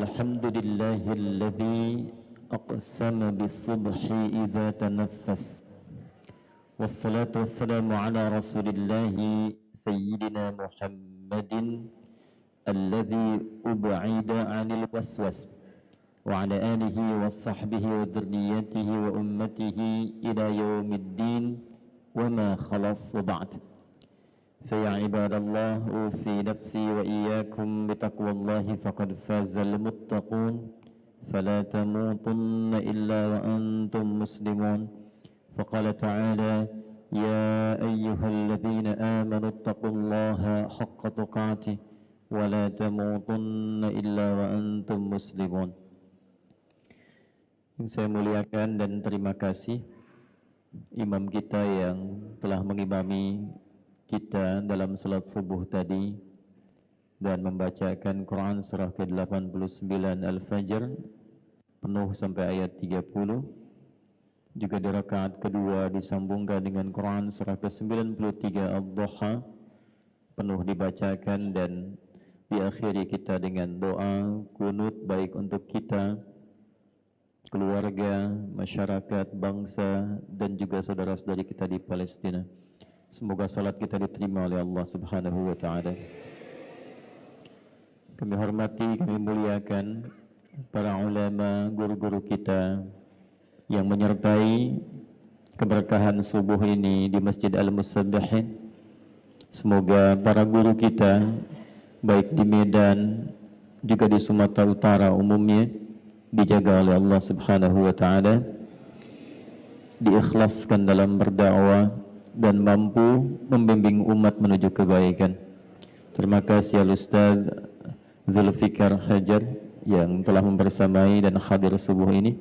الحمد لله الذي أقسم بالصبح إذا تنفس، والصلاة والسلام على رسول الله سيدنا محمد الذي أبعد عن الوسوس، وعلى آله وصحبه وذريته وأمته إلى يوم الدين وما خلص بعد. فيا عباد الله أوصي نفسي وإياكم بتقوى الله فقد فاز المتقون، فلا تموتن إلا وأنتم مسلمون. فقال تعالى: يا أيها الذين آمنوا اتقوا الله حق تقاته ولا تموتن إلا وأنتم مسلمون. Yang saya muliakan dan terima kasih imam kita yang telah mengimami kita dalam salat subuh tadi dan membacakan Quran surah ke-89 Al-Fajr penuh sampai ayat 30. Juga di rakaat kedua disambungkan dengan Quran surah ke-93 Ad-Duha penuh dibacakan dan diakhiri kita dengan doa kunut baik untuk kita, keluarga, masyarakat, bangsa dan juga saudara-saudari kita di Palestina. Semoga salat kita diterima oleh Allah Subhanahu wa ta'ala. Kami hormati, kami muliakan para ulama, guru-guru kita yang menyertai keberkahan subuh ini di Masjid Al-Musabbihin. Semoga para guru kita baik di Medan juga di Sumatera Utara umumnya dijaga oleh Allah Subhanahu wa ta'ala, diikhlaskan dalam berdakwah dan mampu membimbing umat menuju kebaikan. Terima kasih Al-Ustaz Zulfikar Hajar yang telah membersamai dan hadir subuh ini.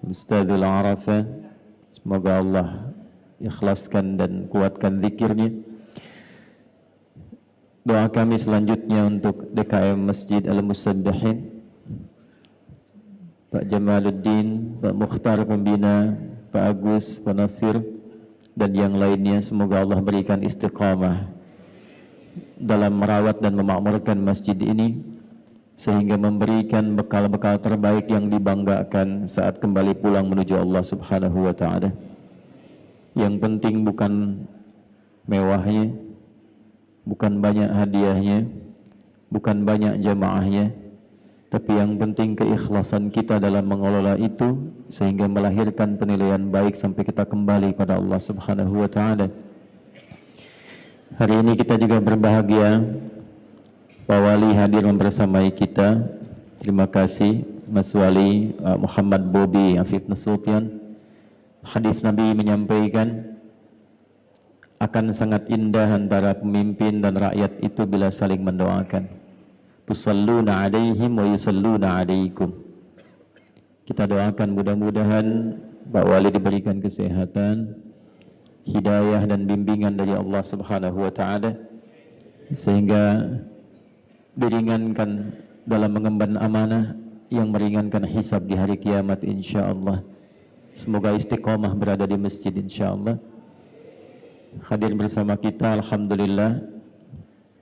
Ustazul Arafah, semoga Allah ikhlaskan dan kuatkan zikirnya. Doa kami selanjutnya untuk DKM Masjid Al-Musabbihin, Pak Jamaluddin, Pak Mukhtar Pembina, Pak Agus, Pak Nasir dan yang lainnya. Semoga Allah berikan istiqamah dalam merawat dan memakmurkan masjid ini sehingga memberikan bekal-bekal terbaik yang dibanggakan saat kembali pulang menuju Allah Subhanahu wa ta'ala. Yang penting bukan mewahnya, bukan banyak hadiahnya, bukan banyak jamaahnya, tapi yang penting keikhlasan kita dalam mengelola itu sehingga melahirkan penilaian baik sampai kita kembali pada Allah Subhanahu wa ta'ala. Hari ini kita juga berbahagia Pak Wali hadir membersamai kita. Terima kasih Mas Wali Muhammad Bobi Afif Nasution. Hadis Nabi menyampaikan akan sangat indah antara pemimpin dan rakyat itu bila saling mendoakan. Tusalluna alaihim wa yusalluna alaikum. Kita doakan mudah-mudahan Pak Wali diberikan kesehatan, hidayah dan bimbingan dari Allah Subhanahu wa ta'ala sehingga diringankan dalam mengemban amanah yang meringankan hisab di hari kiamat insyaallah. Semoga istiqomah berada di masjid insyaallah. Hadir bersama kita alhamdulillah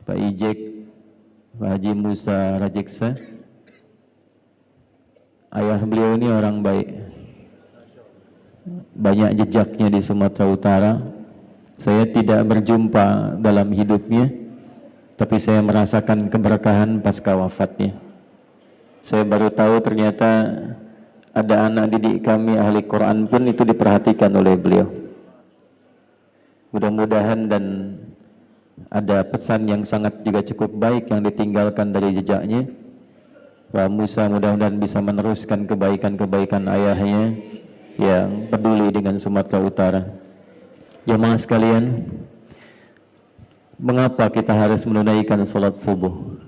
Pak Ijek, Pak Haji Musa Rajeksa. Ayah beliau ini orang baik, banyak jejaknya di Sumatera Utara. Saya tidak berjumpa dalam hidupnya, tapi saya merasakan keberkahan pasca wafatnya. Saya baru tahu ternyata ada anak didik kami ahli Quran pun itu diperhatikan oleh beliau. Mudah-mudahan dan ada pesan yang sangat juga cukup baik yang ditinggalkan dari jejaknya. Pak Musa mudah-mudahan bisa meneruskan kebaikan-kebaikan ayahnya yang peduli dengan Sumatera Utara. Jemaah sekalian, mengapa kita harus menunaikan salat subuh?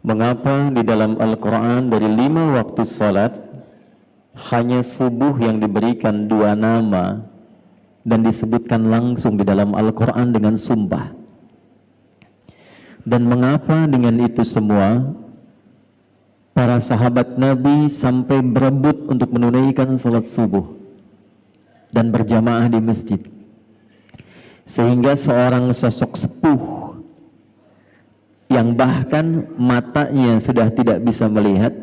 Mengapa di dalam Al-Quran dari 5 waktu salat hanya subuh yang diberikan 2 nama dan disebutkan langsung di dalam Al-Quran dengan sumpah? Dan mengapa dengan itu semua para sahabat Nabi sampai berebut untuk menunaikan salat subuh dan berjamaah di masjid, sehingga seorang sosok sepuh yang bahkan matanya sudah tidak bisa melihat,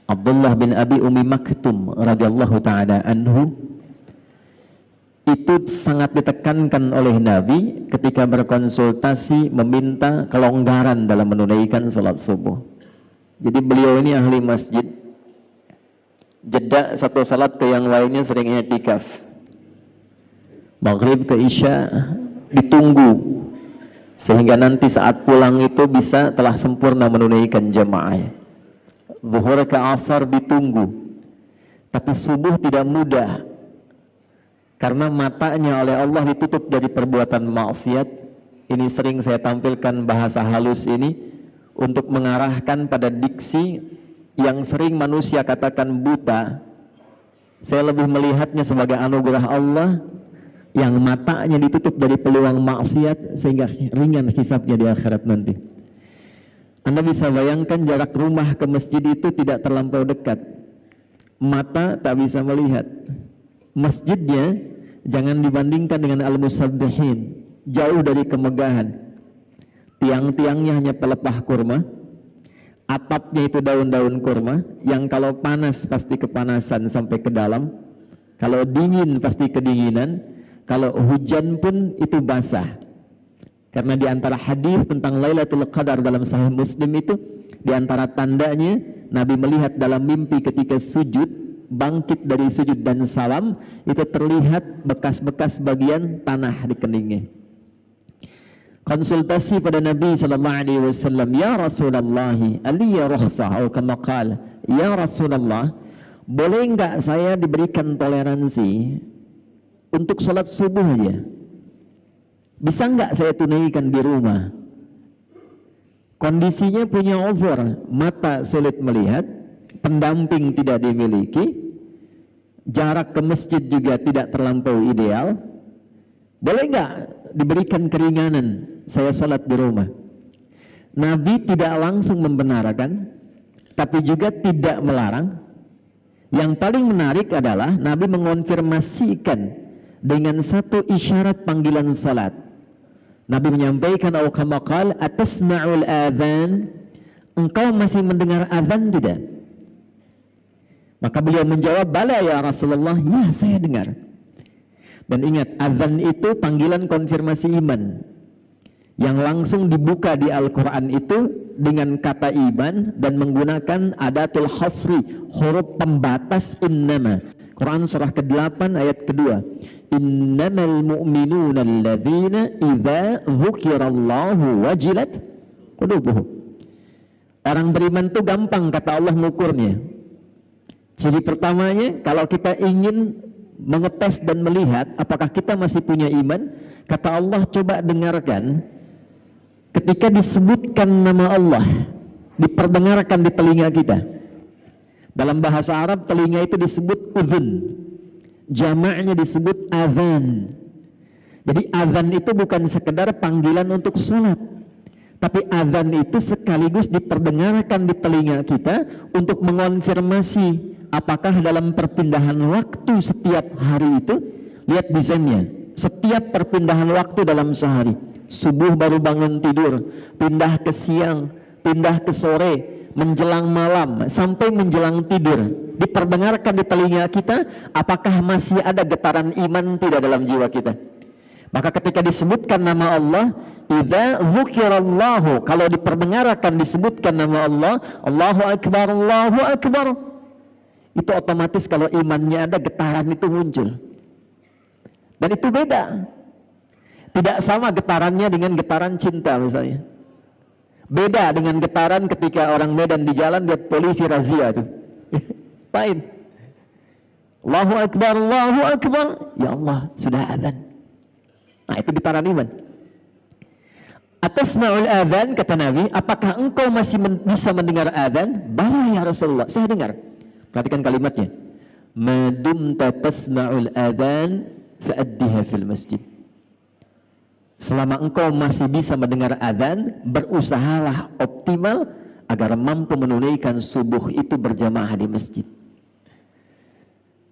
Abdullah bin Abi Ummi Maktum radhiyallahu taala anhu, itu sangat ditekankan oleh Nabi ketika berkonsultasi meminta kelonggaran dalam menunaikan salat subuh. Jadi beliau ini ahli masjid, jeda satu salat ke yang lainnya sering i'tikaf. Maghrib ke Isya ditunggu sehingga nanti saat pulang itu bisa telah sempurna menunaikan jamaah. Zuhur ke Asar ditunggu, tapi subuh tidak mudah karena matanya oleh Allah ditutup dari perbuatan maksiat. Ini sering saya tampilkan bahasa halus ini untuk mengarahkan pada diksi yang sering manusia katakan buta. Saya lebih melihatnya sebagai anugerah Allah yang matanya ditutup dari peluang maksiat sehingga ringan hisabnya di akhirat nanti. Anda bisa bayangkan jarak rumah ke masjid itu tidak terlampau dekat. Mata tak bisa melihat. Masjidnya jangan dibandingkan dengan Al-Musabbihin, jauh dari kemegahan. Tiang-tiangnya hanya pelepah kurma, atapnya itu daun-daun kurma yang kalau panas pasti kepanasan sampai ke dalam, kalau dingin pasti kedinginan, kalau hujan pun itu basah. Karena di antara hadis tentang Lailatul Qadar dalam Sahih Muslim itu, di antara tandanya Nabi melihat dalam mimpi ketika sujud, bangkit dari sujud dan salam, itu terlihat bekas-bekas bagian tanah di keningnya. Konsultasi pada Nabi SAW, ya Rasulullah, aliyya rukhsah, atau kama qala, ya Rasulullah, boleh enggak saya diberikan toleransi untuk salat subuh aja? Bisa enggak saya tunaikan di rumah? Kondisinya punya over, mata sulit melihat, pendamping tidak dimiliki, jarak ke masjid juga tidak terlampau ideal. Boleh enggak diberikan keringanan saya sholat di rumah? Nabi tidak langsung membenarkan, tapi juga tidak melarang. Yang paling menarik adalah Nabi mengonfirmasikan dengan satu isyarat panggilan salat. Nabi menyampaikan, "Au kama qala, atasma'ul adzan?" Engkau masih mendengar azan tidak? Maka beliau menjawab, "Bala ya Rasulullah, ya saya dengar." Dan ingat, azan itu panggilan konfirmasi iman yang langsung dibuka di Al-Quran itu dengan kata iman dan menggunakan adatul hasri, huruf pembatas innama. Quran surah ke-8 ayat kedua. Innamal mu'minuna alladzina idza dzukirallahu wajilat qulubuhum. Orang beriman itu gampang kata Allah mengukurnya. Ciri pertamanya, kalau kita ingin mengetes dan melihat apakah kita masih punya iman, kata Allah, coba dengarkan ketika disebutkan nama Allah, diperdengarkan di telinga kita. Dalam bahasa Arab telinga itu disebut udhun, jamaknya disebut azan. Jadi azan itu bukan sekedar panggilan untuk sholat, tapi azan itu sekaligus diperdengarkan di telinga kita untuk mengonfirmasi apakah dalam perpindahan waktu setiap hari itu, lihat desainnya, setiap perpindahan waktu dalam sehari, subuh baru bangun tidur, pindah ke siang, pindah ke sore, menjelang malam, sampai menjelang tidur, diperdengarkan di telinga kita apakah masih ada getaran iman tidak dalam jiwa kita. Maka ketika disebutkan nama Allah, idza dzukirallahu, kalau diperdengarkan disebutkan nama Allah, Allahu Akbar, Allahu Akbar, itu otomatis kalau imannya ada, getaran itu muncul. Dan itu beda, tidak sama getarannya dengan getaran cinta misalnya. Beda dengan getaran ketika orang Medan di jalan lihat polisi razia tuh. Lain. Allahu Akbar, Allahu Akbar, ya Allah sudah azan. Nah itu getaran iman. Atasma'ul azan, kata Nabi, apakah engkau masih bisa mendengar azan? Bala ya Rasulullah, saya dengar. Perhatikan kalimatnya. Madumta tasma'ul adzan fa'addiha fil masjid. Selama engkau masih bisa mendengar adzan, berusahalah optimal agar mampu menunaikan subuh itu berjamaah di masjid.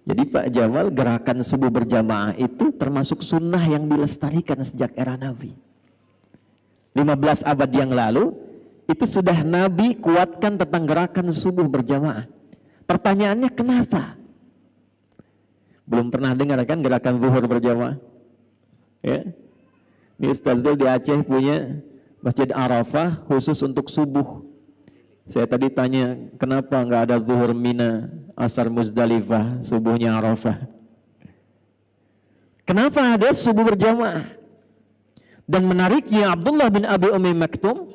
Jadi Pak Jamal, gerakan subuh berjamaah itu termasuk sunnah yang dilestarikan sejak era Nabi. 15 abad yang lalu, itu sudah Nabi kuatkan tentang gerakan subuh berjamaah. Pertanyaannya kenapa? Belum pernah dengar kan gerakan zuhur berjamaah? Ya. Ini Ustaz di Aceh punya Masjid Arafah khusus untuk subuh. Saya tadi tanya, kenapa nggak ada zuhur Mina, asar Muzdalifah, subuhnya Arafah? Kenapa ada subuh berjamaah? Dan menariknya Abdullah bin Abi Umi Maktum,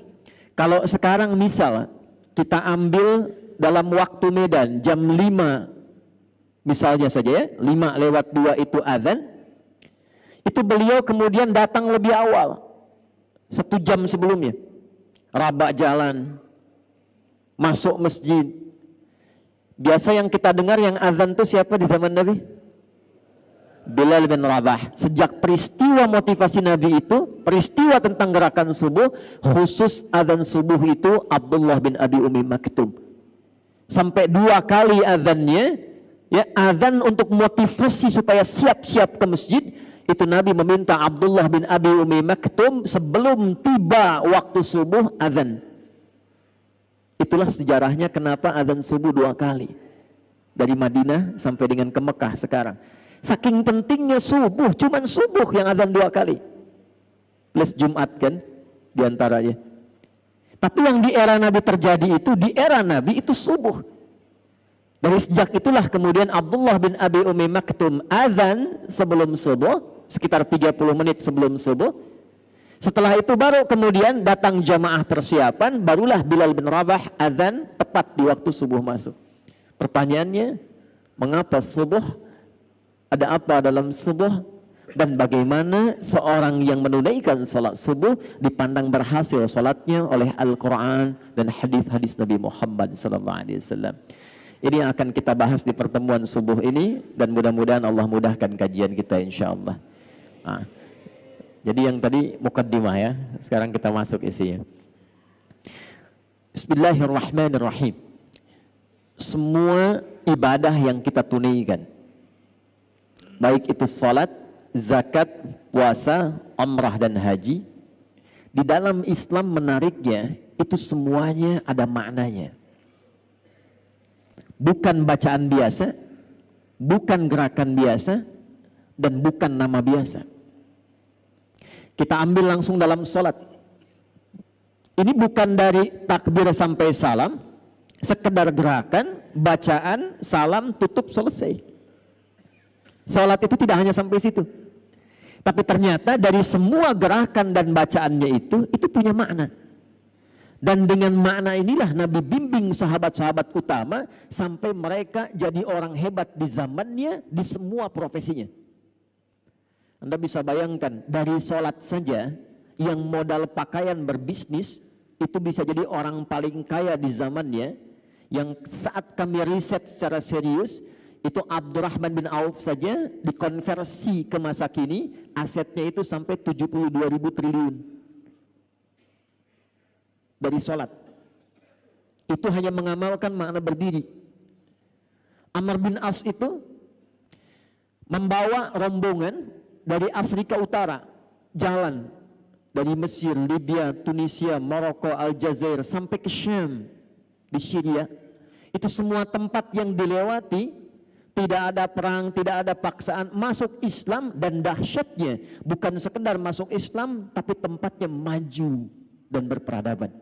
kalau sekarang misal kita ambil dalam waktu Medan jam 5 misalnya saja ya, 5:02 itu azan, itu beliau kemudian datang lebih awal, 1 jam sebelumnya, rabak jalan, masuk masjid. Biasa yang kita dengar yang azan itu siapa di zaman Nabi? Bilal bin Rabah. Sejak peristiwa motivasi Nabi itu, peristiwa tentang gerakan subuh, khusus azan subuh itu Abdullah bin Abi Umi Maktum. Sampai 2 kali azannya, ya, azan untuk motivasi supaya siap-siap ke masjid, itu Nabi meminta Abdullah bin Abi Umi Maktum sebelum tiba waktu subuh azan. Itulah sejarahnya kenapa azan subuh 2 kali. Dari Madinah sampai dengan ke Mekah sekarang. Saking pentingnya subuh, cuman subuh yang azan 2 kali. Plus Jumat kan, diantaranya. Tapi yang di era Nabi terjadi itu, di era Nabi itu subuh. Dari sejak itulah kemudian Abdullah bin Abi Umi Maktum azan sebelum subuh, sekitar 30 menit sebelum subuh. Setelah itu baru kemudian datang jamaah persiapan, barulah Bilal bin Rabah azan tepat di waktu subuh masuk. Pertanyaannya, mengapa subuh? Ada apa dalam subuh? Dan bagaimana seorang yang menunaikan salat subuh dipandang berhasil salatnya oleh Al-Quran dan hadis-hadis Nabi Muhammad SAW. Ini yang akan kita bahas di pertemuan subuh ini, dan mudah-mudahan Allah mudahkan kajian kita insyaAllah. Jadi yang tadi mukaddimah ya, sekarang kita masuk isinya. Bismillahirrahmanirrahim. Semua ibadah yang kita tunaikan, baik itu salat, zakat, puasa, umrah dan haji, di dalam Islam menariknya itu semuanya ada maknanya. Bukan bacaan biasa, bukan gerakan biasa, dan bukan nama biasa. Kita ambil langsung dalam salat. Ini bukan dari takbir sampai salam, sekedar gerakan, bacaan, salam, tutup, selesai. Salat itu tidak hanya sampai situ. Tapi ternyata dari semua gerakan dan bacaannya itu punya makna. Dan dengan makna inilah Nabi bimbing sahabat-sahabat utama sampai mereka jadi orang hebat di zamannya, di semua profesinya. Anda bisa bayangkan, dari sholat saja yang modal pakaian berbisnis itu bisa jadi orang paling kaya di zamannya. Yang saat kami riset secara serius, itu Abdurrahman bin Auf saja dikonversi ke masa kini, asetnya itu sampai 72.000 triliun dari sholat. Itu hanya mengamalkan makna berdiri. Amr bin As itu membawa rombongan dari Afrika Utara, jalan dari Mesir, Libya, Tunisia, Maroko, Aljazair sampai ke Syam di Syria. Itu semua tempat yang dilewati, tidak ada perang, tidak ada paksaan, masuk Islam. Dan dahsyatnya bukan sekedar masuk Islam, tapi tempatnya maju dan berperadaban.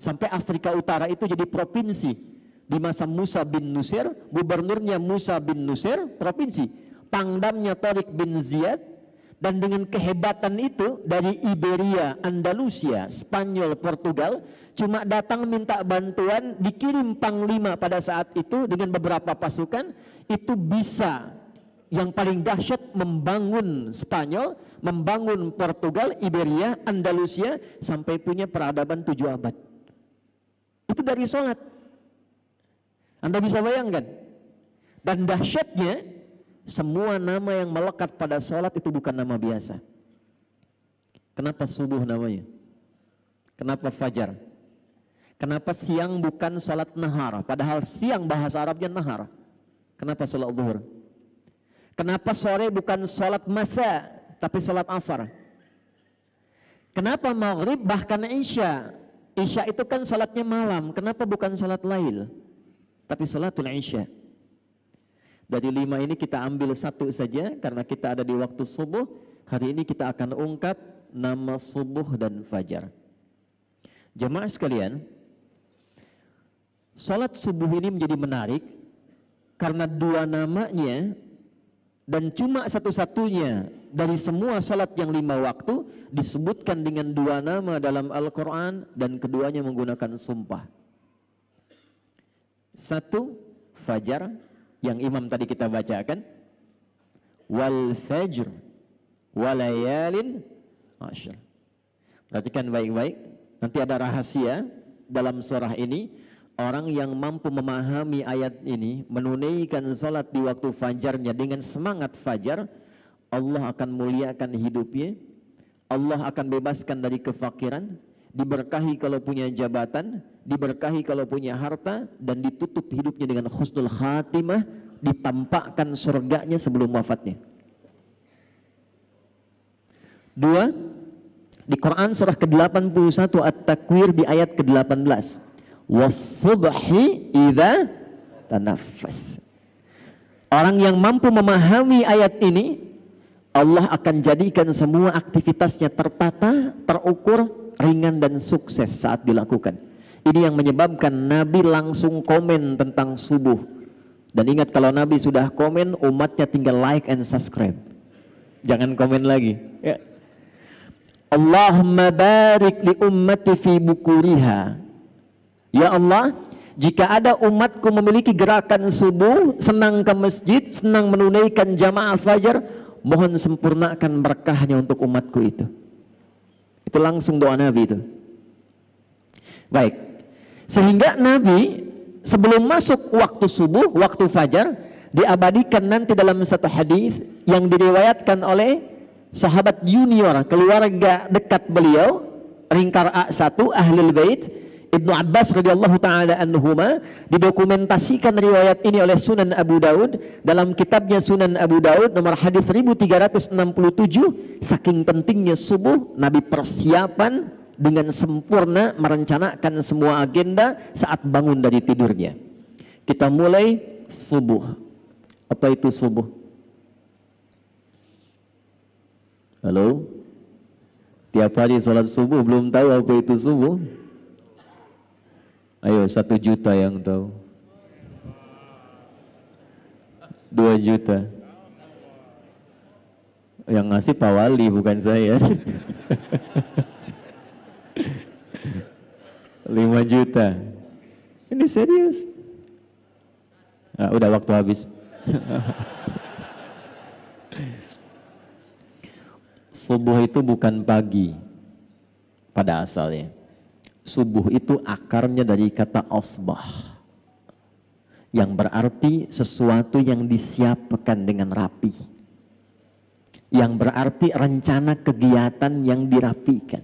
Sampai Afrika Utara itu jadi provinsi di masa Musa bin Nusir. Gubernurnya Musa bin Nusir, provinsi. Pangdamnya Tariq bin Ziyad. Dan dengan kehebatan itu dari Iberia, Andalusia, Spanyol, Portugal, cuma datang minta bantuan, dikirim panglima pada saat itu dengan beberapa pasukan, itu bisa yang paling dahsyat membangun Spanyol, membangun Portugal, Iberia, Andalusia, sampai punya peradaban 7 abad. Itu dari sholat. Anda bisa bayangkan. Dan dahsyatnya, semua nama yang melekat pada sholat itu bukan nama biasa. Kenapa subuh namanya? Kenapa fajar? Kenapa siang bukan sholat nahar? Padahal siang bahasa Arabnya nahar. Kenapa sholat zuhur? Kenapa sore bukan sholat masa, tapi sholat asar? Kenapa maghrib bahkan isya? Isya itu kan salatnya malam, kenapa bukan salat lail? Tapi salatul isya. Dari 5 ini kita ambil 1 saja karena kita ada di waktu subuh. Hari ini kita akan ungkap nama subuh dan fajar. Jemaah sekalian, salat subuh ini menjadi menarik karena 2 namanya dan cuma satu-satunya dari semua salat yang 5 waktu disebutkan dengan 2 nama dalam Al-Quran dan keduanya menggunakan sumpah. 1, fajar yang imam tadi kita bacakan, wal fajr walayalin ashr. Perhatikan baik-baik, nanti ada rahasia dalam surah ini. Orang yang mampu memahami ayat ini, menunaikan salat di waktu fajarnya dengan semangat fajar, Allah akan muliakan hidupnya, Allah akan bebaskan dari kefakiran, diberkahi kalau punya jabatan, diberkahi kalau punya harta, dan ditutup hidupnya dengan husnul khatimah, ditampakkan surganya sebelum wafatnya. 2, di Quran surah ke-81 At-Takwir di ayat ke-18. Was-subhi idza tanaffas. Orang yang mampu memahami ayat ini, Allah akan jadikan semua aktivitasnya tertata, terukur, ringan dan sukses saat dilakukan. Ini yang menyebabkan Nabi langsung komen tentang subuh. Dan ingat, kalau Nabi sudah komen, umatnya tinggal like and subscribe. Jangan komen lagi. Ya. Allahumma barik li ummati fi bukuriha. Ya Allah, jika ada umatku memiliki gerakan subuh, senang ke masjid, senang menunaikan jamaah fajar, mohon sempurnakan berkahnya untuk umatku itu. Itu langsung doa Nabi itu. Baik, sehingga Nabi sebelum masuk waktu subuh, waktu fajar, diabadikan nanti dalam satu hadis yang diriwayatkan oleh sahabat junior, keluarga dekat beliau, ringkar A1, Ahlul Bait, Ibnu Abbas radhiyallahu taala anhuma. Didokumentasikan riwayat ini oleh Sunan Abu Daud dalam kitabnya Sunan Abu Daud nomor hadis 1367. Saking pentingnya subuh, Nabi persiapan dengan sempurna merencanakan semua agenda saat bangun dari tidurnya. Kita mulai subuh. Apa itu subuh? Halo? Tiap hari sholat subuh belum tahu apa itu subuh? Ayo, 1 juta yang tahu. 2 juta. Yang ngasih Pak Wali bukan saya. 5 juta. Ini serius. Nah, udah waktu habis. Subuh itu bukan pagi pada asalnya. Subuh itu akarnya dari kata asbah, yang berarti sesuatu yang disiapkan dengan rapi, yang berarti rencana kegiatan yang dirapikan,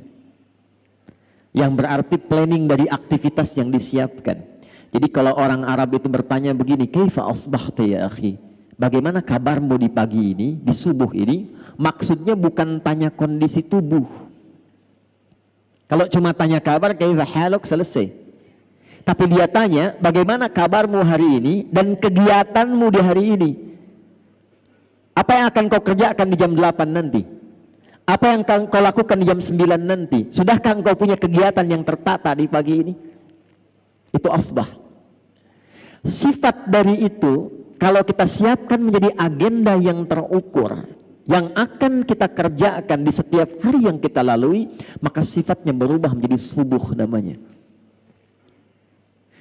yang berarti planning dari aktivitas yang disiapkan. Jadi kalau orang Arab itu bertanya begini, kaifa asbahta ya akhi, bagaimana kabarmu di pagi ini, di subuh ini, maksudnya bukan tanya kondisi tubuh. Kalau cuma tanya kabar, kaifa haluk, selesai. Tapi dia tanya, bagaimana kabarmu hari ini dan kegiatanmu di hari ini? Apa yang akan kau kerjakan di jam 8 nanti? Apa yang kau lakukan di jam 9 nanti? Sudahkah engkau punya kegiatan yang tertata di pagi ini? Itu asbah. Sifat dari itu, kalau kita siapkan menjadi agenda yang terukur, yang akan kita kerjakan di setiap hari yang kita lalui, maka sifatnya berubah menjadi subuh namanya.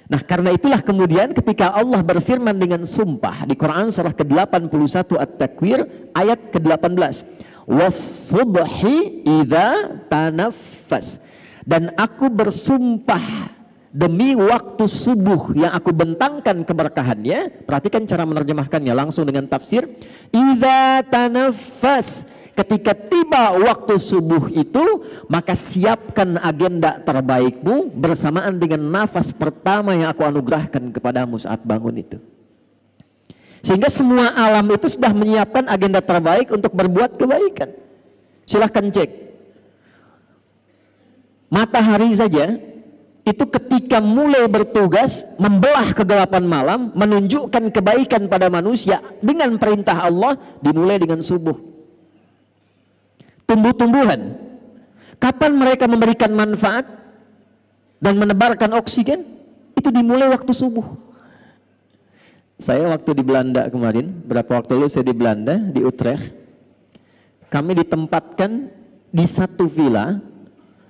Nah, karena itulah kemudian ketika Allah berfirman dengan sumpah di Quran surah ke-81 At-Takwir ayat ke-18, was-subhi idza tanaffas, dan aku bersumpah demi waktu subuh yang aku bentangkan keberkahannya. Perhatikan cara menerjemahkannya langsung dengan tafsir. Idza tanaffas, ketika tiba waktu subuh itu, maka siapkan agenda terbaikmu bersamaan dengan nafas pertama yang aku anugerahkan kepadamu saat bangun itu. Sehingga semua alam itu sudah menyiapkan agenda terbaik untuk berbuat kebaikan. Silahkan cek. Matahari saja itu ketika mulai bertugas membelah kegelapan malam, menunjukkan kebaikan pada manusia dengan perintah Allah, dimulai dengan subuh. Tumbuh-tumbuhan, kapan mereka memberikan manfaat dan menebarkan oksigen? Itu dimulai waktu subuh. Saya waktu di Belanda kemarin, berapa waktu lalu saya di Belanda, di Utrecht, kami ditempatkan di satu villa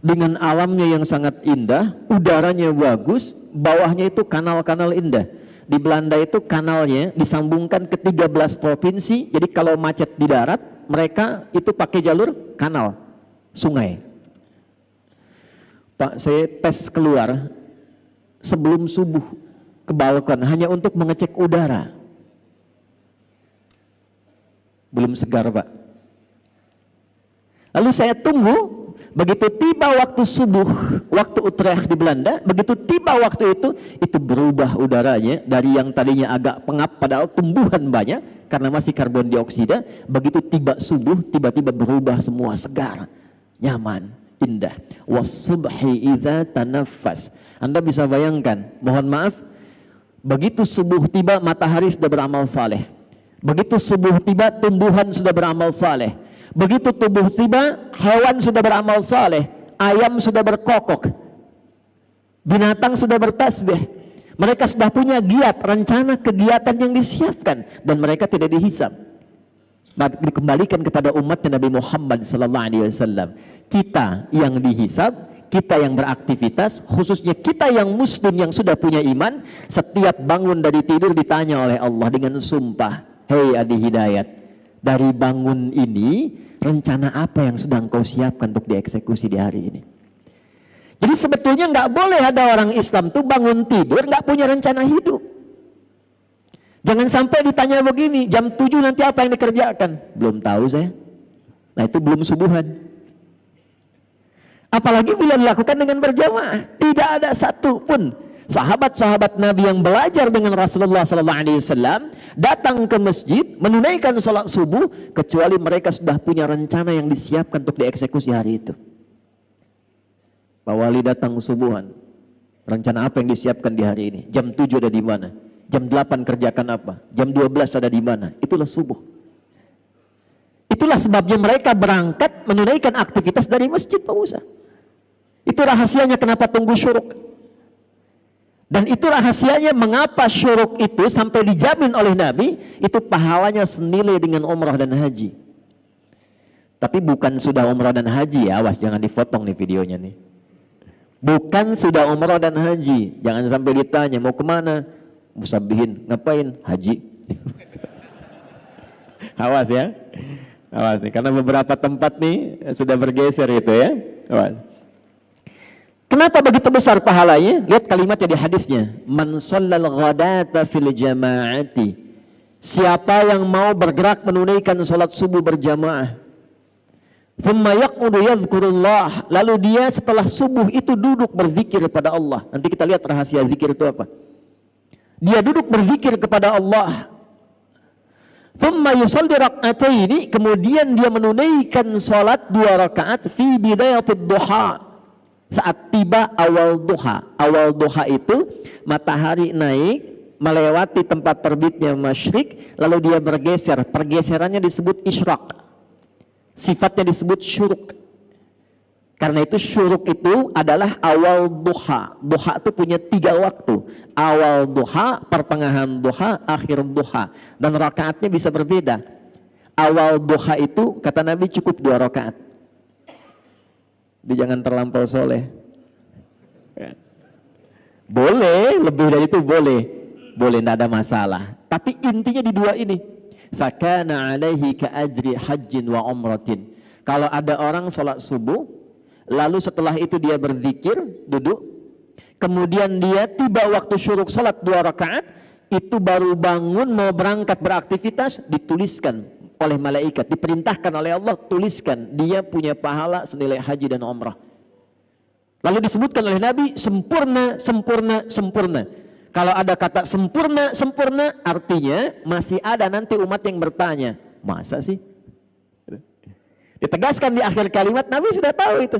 dengan alamnya yang sangat indah, udaranya bagus, bawahnya itu kanal-kanal indah. Di Belanda itu kanalnya disambungkan ke 13 provinsi, jadi kalau macet di darat, mereka itu pakai jalur kanal, sungai. Pak, saya tes keluar sebelum subuh ke balkon hanya untuk mengecek udara. Belum segar, Pak. Lalu saya tunggu, begitu tiba waktu subuh, waktu Utrecht di Belanda, begitu tiba waktu itu berubah udaranya dari yang tadinya agak pengap padahal tumbuhan banyak karena masih karbon dioksida. Begitu tiba subuh, tiba-tiba berubah semua, segar, nyaman, indah. Was-subhi idza tanaffas. Anda bisa bayangkan, mohon maaf, begitu subuh tiba matahari sudah beramal saleh. Begitu subuh tiba tumbuhan sudah beramal saleh. Begitu tubuh tiba, hewan sudah beramal saleh, ayam sudah berkokok, binatang sudah bertasbih. Mereka sudah punya giat, rencana kegiatan yang disiapkan, dan mereka tidak dihisab. Dikembalikan kepada umatnya Nabi Muhammad SAW. Kita yang dihisab, kita yang beraktivitas, khususnya kita yang muslim yang sudah punya iman, setiap bangun dari tidur ditanya oleh Allah dengan sumpah, hei Adi Hidayat, dari bangun ini, rencana apa yang sudah engkau siapkan untuk dieksekusi di hari ini? Jadi sebetulnya nggak boleh ada orang Islam tuh bangun tidur nggak punya rencana hidup. Jangan sampai ditanya begini, jam 7 nanti apa yang dikerjakan? Belum tahu saya. Nah itu belum subuhan. Apalagi bila dilakukan dengan berjamaah, tidak ada satu pun sahabat-sahabat Nabi yang belajar dengan Rasulullah SAW datang ke masjid menunaikan sholat subuh kecuali mereka sudah punya rencana yang disiapkan untuk dieksekusi hari itu. Pak Wali datang subuhan, rencana apa yang disiapkan di hari ini? Jam 7 ada di mana? Jam 8 kerjakan apa? Jam 12 ada di mana? Itulah subuh. Itulah sebabnya mereka berangkat menunaikan aktivitas dari masjid, Pak Musa. Itu rahasianya kenapa tunggu syuruk. Dan itu rahasianya mengapa syuruk itu sampai dijamin oleh Nabi, itu pahalanya senilai dengan umrah dan haji. Tapi bukan sudah umrah dan haji ya, awas jangan dipotong nih videonya nih. Bukan sudah umrah dan haji, jangan sampai ditanya mau kemana, musabihin, ngapain? Haji. Awas ya, awas nih, karena beberapa tempat nih sudah bergeser itu ya, awas. Kenapa begitu besar pahalanya? Lihat kalimatnya di hadisnya. Man shallal ghadata fil jama'ati. Siapa yang mau bergerak menunaikan salat subuh berjamaah. Thumma yaqudu yadhkurullah. Lalu dia setelah subuh itu duduk berzikir kepada Allah. Nanti kita lihat rahasia zikir itu apa. Dia duduk berzikir kepada Allah. Thumma yusalli rak'ataini. Kemudian dia menunaikan salat 2 rakaat fi bidayatid duha. Saat tiba awal duha. Awal duha itu matahari naik melewati tempat terbitnya masyrik, lalu dia bergeser. Pergeserannya disebut isyraq. Sifatnya disebut syuruk. Karena itu syuruk itu adalah awal duha. Duha itu punya 3 waktu. Awal duha, pertengahan duha, akhir duha. Dan rakaatnya bisa berbeda. Awal duha itu kata Nabi cukup 2 rakaat. Dia jangan terlampau soleh. Boleh, lebih dari itu boleh. Boleh, tidak ada masalah. Tapi intinya di 2 ini. Fakana alaihi ka'ajri hajjin wa umratin. Kalau ada orang sholat subuh, lalu setelah itu dia berzikir, duduk. Kemudian dia tiba waktu syuruk sholat 2 rakaat, itu baru bangun mau berangkat beraktivitas, dituliskan oleh malaikat, diperintahkan oleh Allah, tuliskan dia punya pahala senilai haji dan umrah. Lalu disebutkan oleh Nabi sempurna, sempurna, sempurna. Kalau ada kata sempurna, sempurna, artinya masih ada nanti umat yang bertanya, masa sih? Ditegaskan di akhir kalimat, Nabi sudah tahu itu.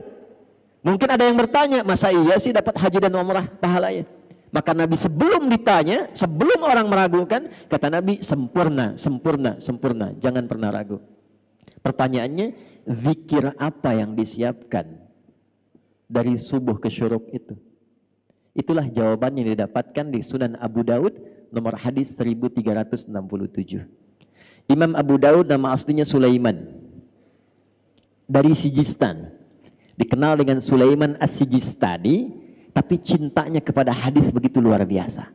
Mungkin ada yang bertanya, masa iya sih dapat haji dan umrah pahalanya? Maka Nabi sebelum ditanya, sebelum orang meragukan, kata Nabi, sempurna, sempurna, sempurna. Jangan pernah ragu. Pertanyaannya, zikir apa yang disiapkan dari subuh ke syuruk itu? Itulah jawaban yang didapatkan di Sunan Abu Daud, nomor hadis 1367. Imam Abu Daud nama aslinya Sulaiman, dari Sijistan. Dikenal dengan Sulaiman As-Sijistani, tapi cintanya kepada hadis begitu luar biasa.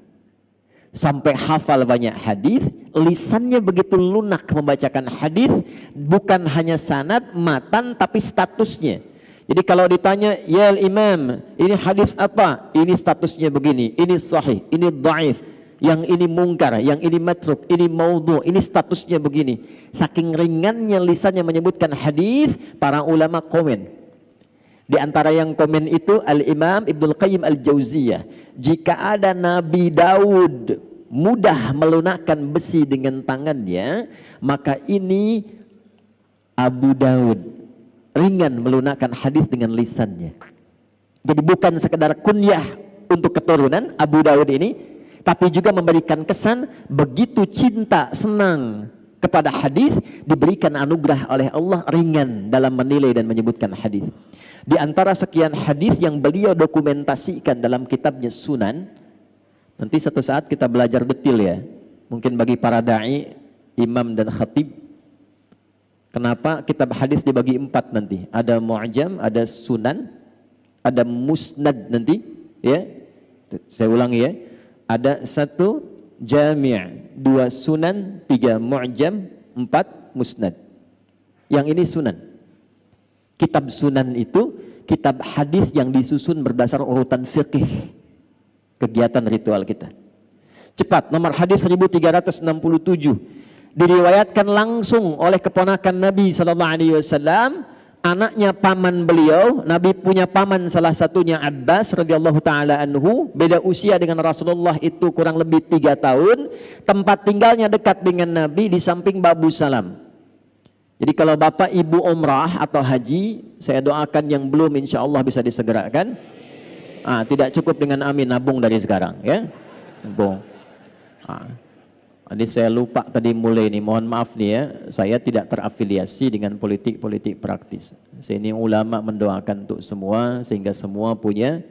Sampai hafal banyak hadis, lisannya begitu lunak membacakan hadis, bukan hanya sanad, matan, tapi statusnya. Jadi kalau ditanya, ya Imam, ini hadis apa? Ini statusnya begini, ini sahih, ini dhaif, yang ini mungkar, yang ini matruk, ini maudhu, ini statusnya begini. Saking ringannya lisannya menyebutkan hadis, para ulama komen. Di antara yang komen itu Al-Imam Ibnul Qayyim Al-Jauziyah, jika ada Nabi Daud mudah melunakkan besi dengan tangannya, maka ini Abu Daud ringan melunakkan hadis dengan lisannya. Jadi bukan sekedar kunyah untuk keturunan Abu Daud ini, tapi juga memberikan kesan begitu cinta, senang kepada hadis, diberikan anugerah oleh Allah ringan dalam menilai dan menyebutkan hadis. Di antara sekian hadis yang beliau dokumentasikan dalam kitabnya Sunan, nanti satu saat kita belajar detail ya, mungkin bagi para da'i, imam dan khatib, kenapa kitab hadis dibagi 4 nanti, ada mu'jam, ada sunan, ada musnad nanti ya, saya ulangi ya, ada 1 jami', 2 sunan, 3 mu'jam, 4 musnad. Yang ini sunan. Kitab sunan itu kitab hadis yang disusun berdasar urutan fikih kegiatan ritual kita. Cepat, nomor hadis 1367 diriwayatkan langsung oleh keponakan Nabi SAW, anaknya paman beliau. Nabi punya paman, salah satunya Abbas radhiyallahu taala anhu, beda usia dengan Rasulullah itu kurang lebih 3 tahun. Tempat tinggalnya dekat dengan Nabi, di samping Babu Salam. Jadi kalau bapak ibu umrah atau haji, saya doakan yang belum insya Allah bisa disegerakan. Tidak cukup dengan amin, nabung dari sekarang ya, nabung. Jadi saya lupa tadi mulai nih, mohon maaf nih ya, saya tidak terafiliasi dengan politik praktis. Saya ini ulama mendoakan untuk semua sehingga semua punya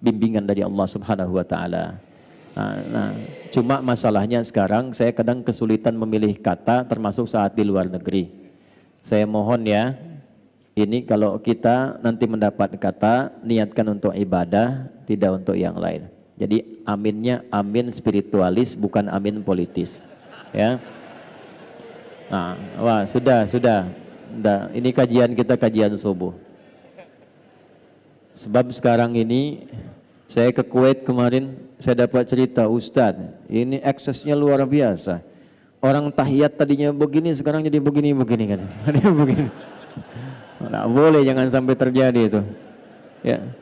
bimbingan dari Allah Subhanahu wa taala. Cuma masalahnya sekarang saya kadang kesulitan memilih kata, termasuk saat di luar negeri. Saya mohon ya, ini kalau kita nanti mendapat kata, niatkan untuk ibadah, tidak untuk yang lain. Jadi aminnya amin spiritualis, bukan amin politis. Ya. Wah, sudah. Ini kajian kita, kajian subuh. Sebab sekarang ini saya ke Kuwait kemarin, saya dapat cerita, Ustadz, ini eksesnya luar biasa. Orang tahiyat tadinya begini, sekarang jadi begini kan. Begini. Nggak boleh, jangan sampai terjadi itu. Ya.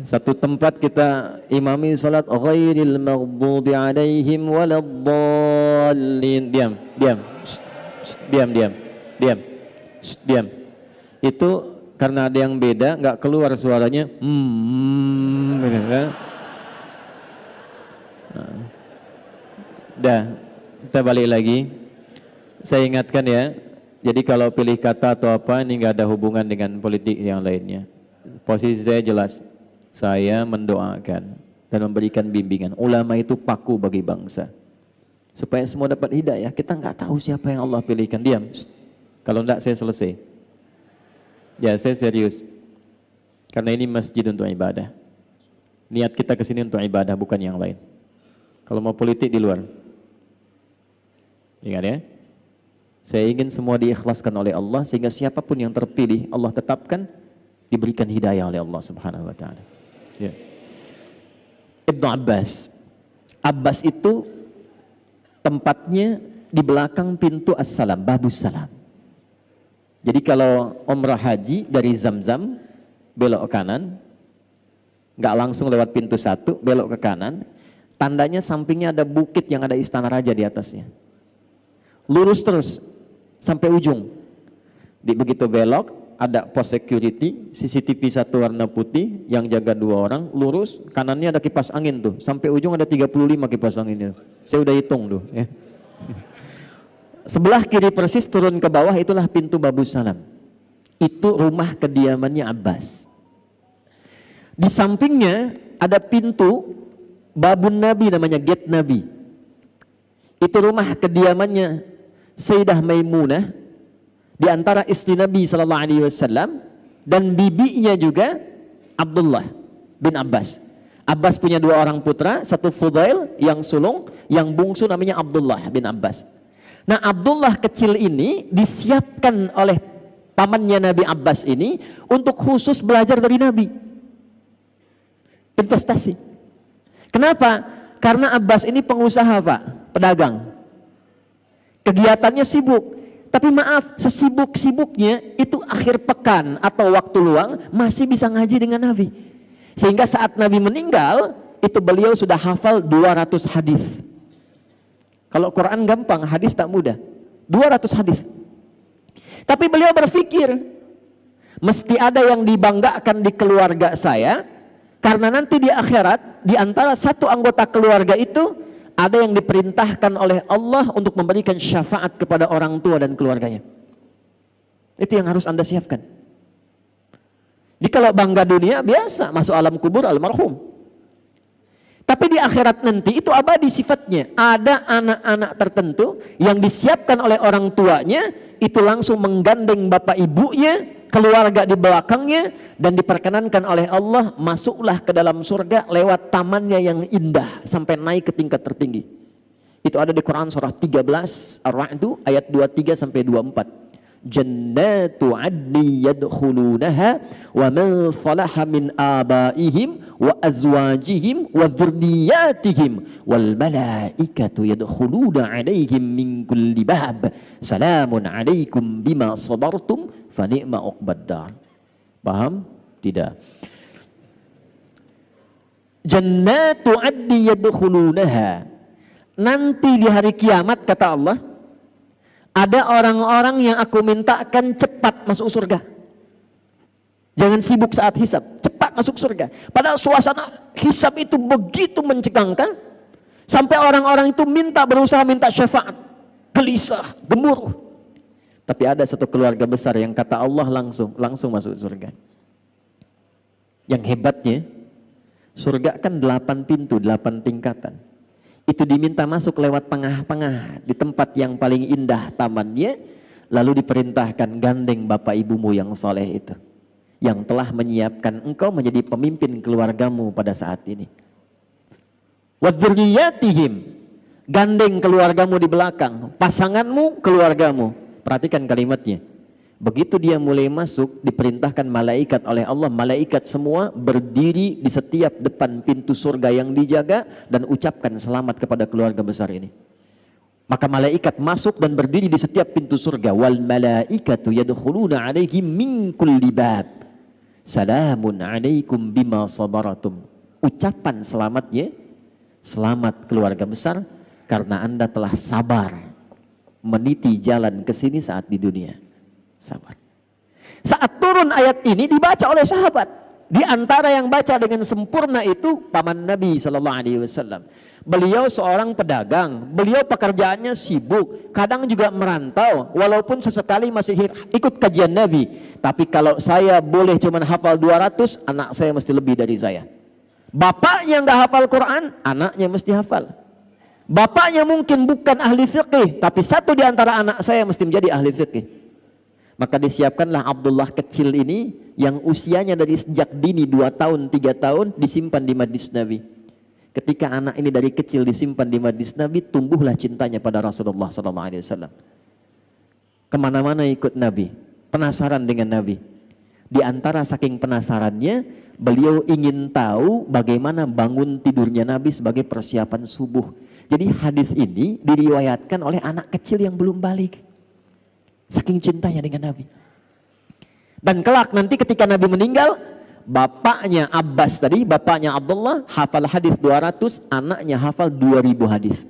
Satu tempat kita imami salat ghairil maghdubi alaihim waladdallin. Diam. Itu karena ada yang beda, nggak keluar suaranya. Gitu kan. Kita balik lagi. Saya ingatkan ya, jadi kalau pilih kata atau apa, ini nggak ada hubungan dengan politik yang lainnya. Posisi saya jelas, saya mendoakan dan memberikan bimbingan. Ulama itu paku bagi bangsa, supaya semua dapat hidayah. Kita nggak tahu siapa yang Allah pilihkan. Diam. Kalau enggak saya selesai. Ya, saya serius. Karena ini masjid untuk ibadah. Niat kita ke sini untuk ibadah, bukan yang lain. Kalau mau politik di luar. Ingat ya, saya ingin semua diikhlaskan oleh Allah sehingga siapapun yang terpilih Allah tetapkan diberikan hidayah oleh Allah Subhanahu wa taala. Ya. Ibnu Abbas itu tempatnya di belakang pintu As-Salam, Babus Salam. Jadi kalau umrah haji dari Zamzam belok ke kanan, nggak langsung lewat pintu 1, belok ke kanan, tandanya sampingnya ada bukit yang ada istana raja di atasnya. Lurus terus sampai ujung. Begitu belok, ada pos security, CCTV satu warna putih, yang jaga 2 orang, lurus, kanannya ada kipas angin tuh, sampai ujung ada 35 kipas anginnya. Saya udah hitung tuh. Ya. Sebelah kiri persis turun ke bawah itulah pintu Babus Salam. Itu rumah kediamannya Abbas. Di sampingnya ada pintu Babun Nabi, namanya Gate Nabi. Itu rumah kediamannya Sayyidah Maimunah, di antara istri Nabi sallallahu alaihi wasallam, dan bibinya juga Abdullah bin Abbas. Abbas punya 2 orang putra, satu Fudail yang sulung, yang bungsu namanya Abdullah bin Abbas. Nah, Abdullah kecil ini disiapkan oleh pamannya Nabi Abbas ini untuk khusus belajar dari Nabi. Investasi. Kenapa? Karena Abbas ini pengusaha, Pak, pedagang. Kegiatannya sibuk. Tapi maaf, sesibuk-sibuknya itu akhir pekan atau waktu luang masih bisa ngaji dengan Nabi. Sehingga saat Nabi meninggal, itu beliau sudah hafal 200 hadis. Kalau Quran gampang, hadis tak mudah. 200 hadis. Tapi beliau berpikir, mesti ada yang dibanggakan di keluarga saya, karena nanti di akhirat, di antara satu anggota keluarga itu, ada yang diperintahkan oleh Allah untuk memberikan syafaat kepada orang tua dan keluarganya. Itu yang harus Anda siapkan. Jadi kalau bangga dunia biasa, masuk alam kubur almarhum. Tapi di akhirat nanti itu abadi sifatnya. Ada anak-anak tertentu yang disiapkan oleh orang tuanya, itu langsung menggandeng bapak ibunya, keluarga di belakangnya, dan diperkenankan oleh Allah masuklah ke dalam surga lewat tamannya yang indah sampai naik ke tingkat tertinggi. Itu ada di Quran surah 13 Ar-Ra'd ayat 23 sampai 24. Jannatu 'adni yadkhulunaha wa man salaha min abaihim wa azwajihim wa dzurriyyatihim wal malaikatu yadkhuluna 'alaihim min kulli bab salamun 'alaikum bima sabartum fa ni'ma uqbaddar. Paham? Tidak. Jannatu 'adni yadkhulunaha. Nanti di hari kiamat kata Allah, ada orang-orang yang aku mintakan cepat masuk surga. Jangan sibuk saat hisab, cepat masuk surga. Padahal suasana hisab itu begitu mencegangkan, sampai orang-orang itu berusaha minta syafaat, gelisah, gemuruh. Tapi ada satu keluarga besar yang kata Allah langsung masuk surga. Yang hebatnya, surga kan 8 pintu, 8 tingkatan. Itu diminta masuk lewat tengah-tengah, di tempat yang paling indah tamannya, lalu diperintahkan gandeng bapak ibumu yang soleh itu, yang telah menyiapkan engkau menjadi pemimpin keluargamu pada saat ini. Wa dzurriyyatihim, gandeng keluargamu di belakang, pasanganmu, keluargamu. Perhatikan kalimatnya. Begitu dia mulai masuk, diperintahkan malaikat oleh Allah, malaikat semua berdiri di setiap depan pintu surga yang dijaga dan ucapkan selamat kepada keluarga besar ini. Maka malaikat masuk dan berdiri di setiap pintu surga. Wal malaikatu yadkhuluna 'alaihim min kulli bab. Salamun 'alaikum bima sabaratum. Ucapan selamatnya, selamat keluarga besar karena Anda telah sabar meniti jalan ke sini saat di dunia. Sabar. Saat turun ayat ini dibaca oleh sahabat. Di antara yang baca dengan sempurna itu paman Nabi sallallahu alaihi wasallam. Beliau seorang pedagang, beliau pekerjaannya sibuk, kadang juga merantau, walaupun sesekali masih ikut kajian Nabi. Tapi kalau saya boleh cuman hafal 200, anak saya mesti lebih dari saya. Bapaknya nggak hafal Quran, anaknya mesti hafal. Bapaknya mungkin bukan ahli fiqih, tapi satu di antara anak saya mesti menjadi ahli fiqih. Maka disiapkanlah Abdullah kecil ini yang usianya dari sejak dini 2 tahun, 3 tahun disimpan di majlis Nabi. Ketika anak ini dari kecil disimpan di majlis Nabi, tumbuhlah cintanya pada Rasulullah SAW. Kemana-mana ikut Nabi, penasaran dengan Nabi. Di antara saking penasarannya, beliau ingin tahu bagaimana bangun tidurnya Nabi sebagai persiapan subuh. Jadi hadis ini diriwayatkan oleh anak kecil yang belum balik. Saking cintanya dengan Nabi. Dan kelak nanti ketika Nabi meninggal, bapaknya Abbas tadi, bapaknya Abdullah hafal hadis 200, anaknya hafal 2000 hadis.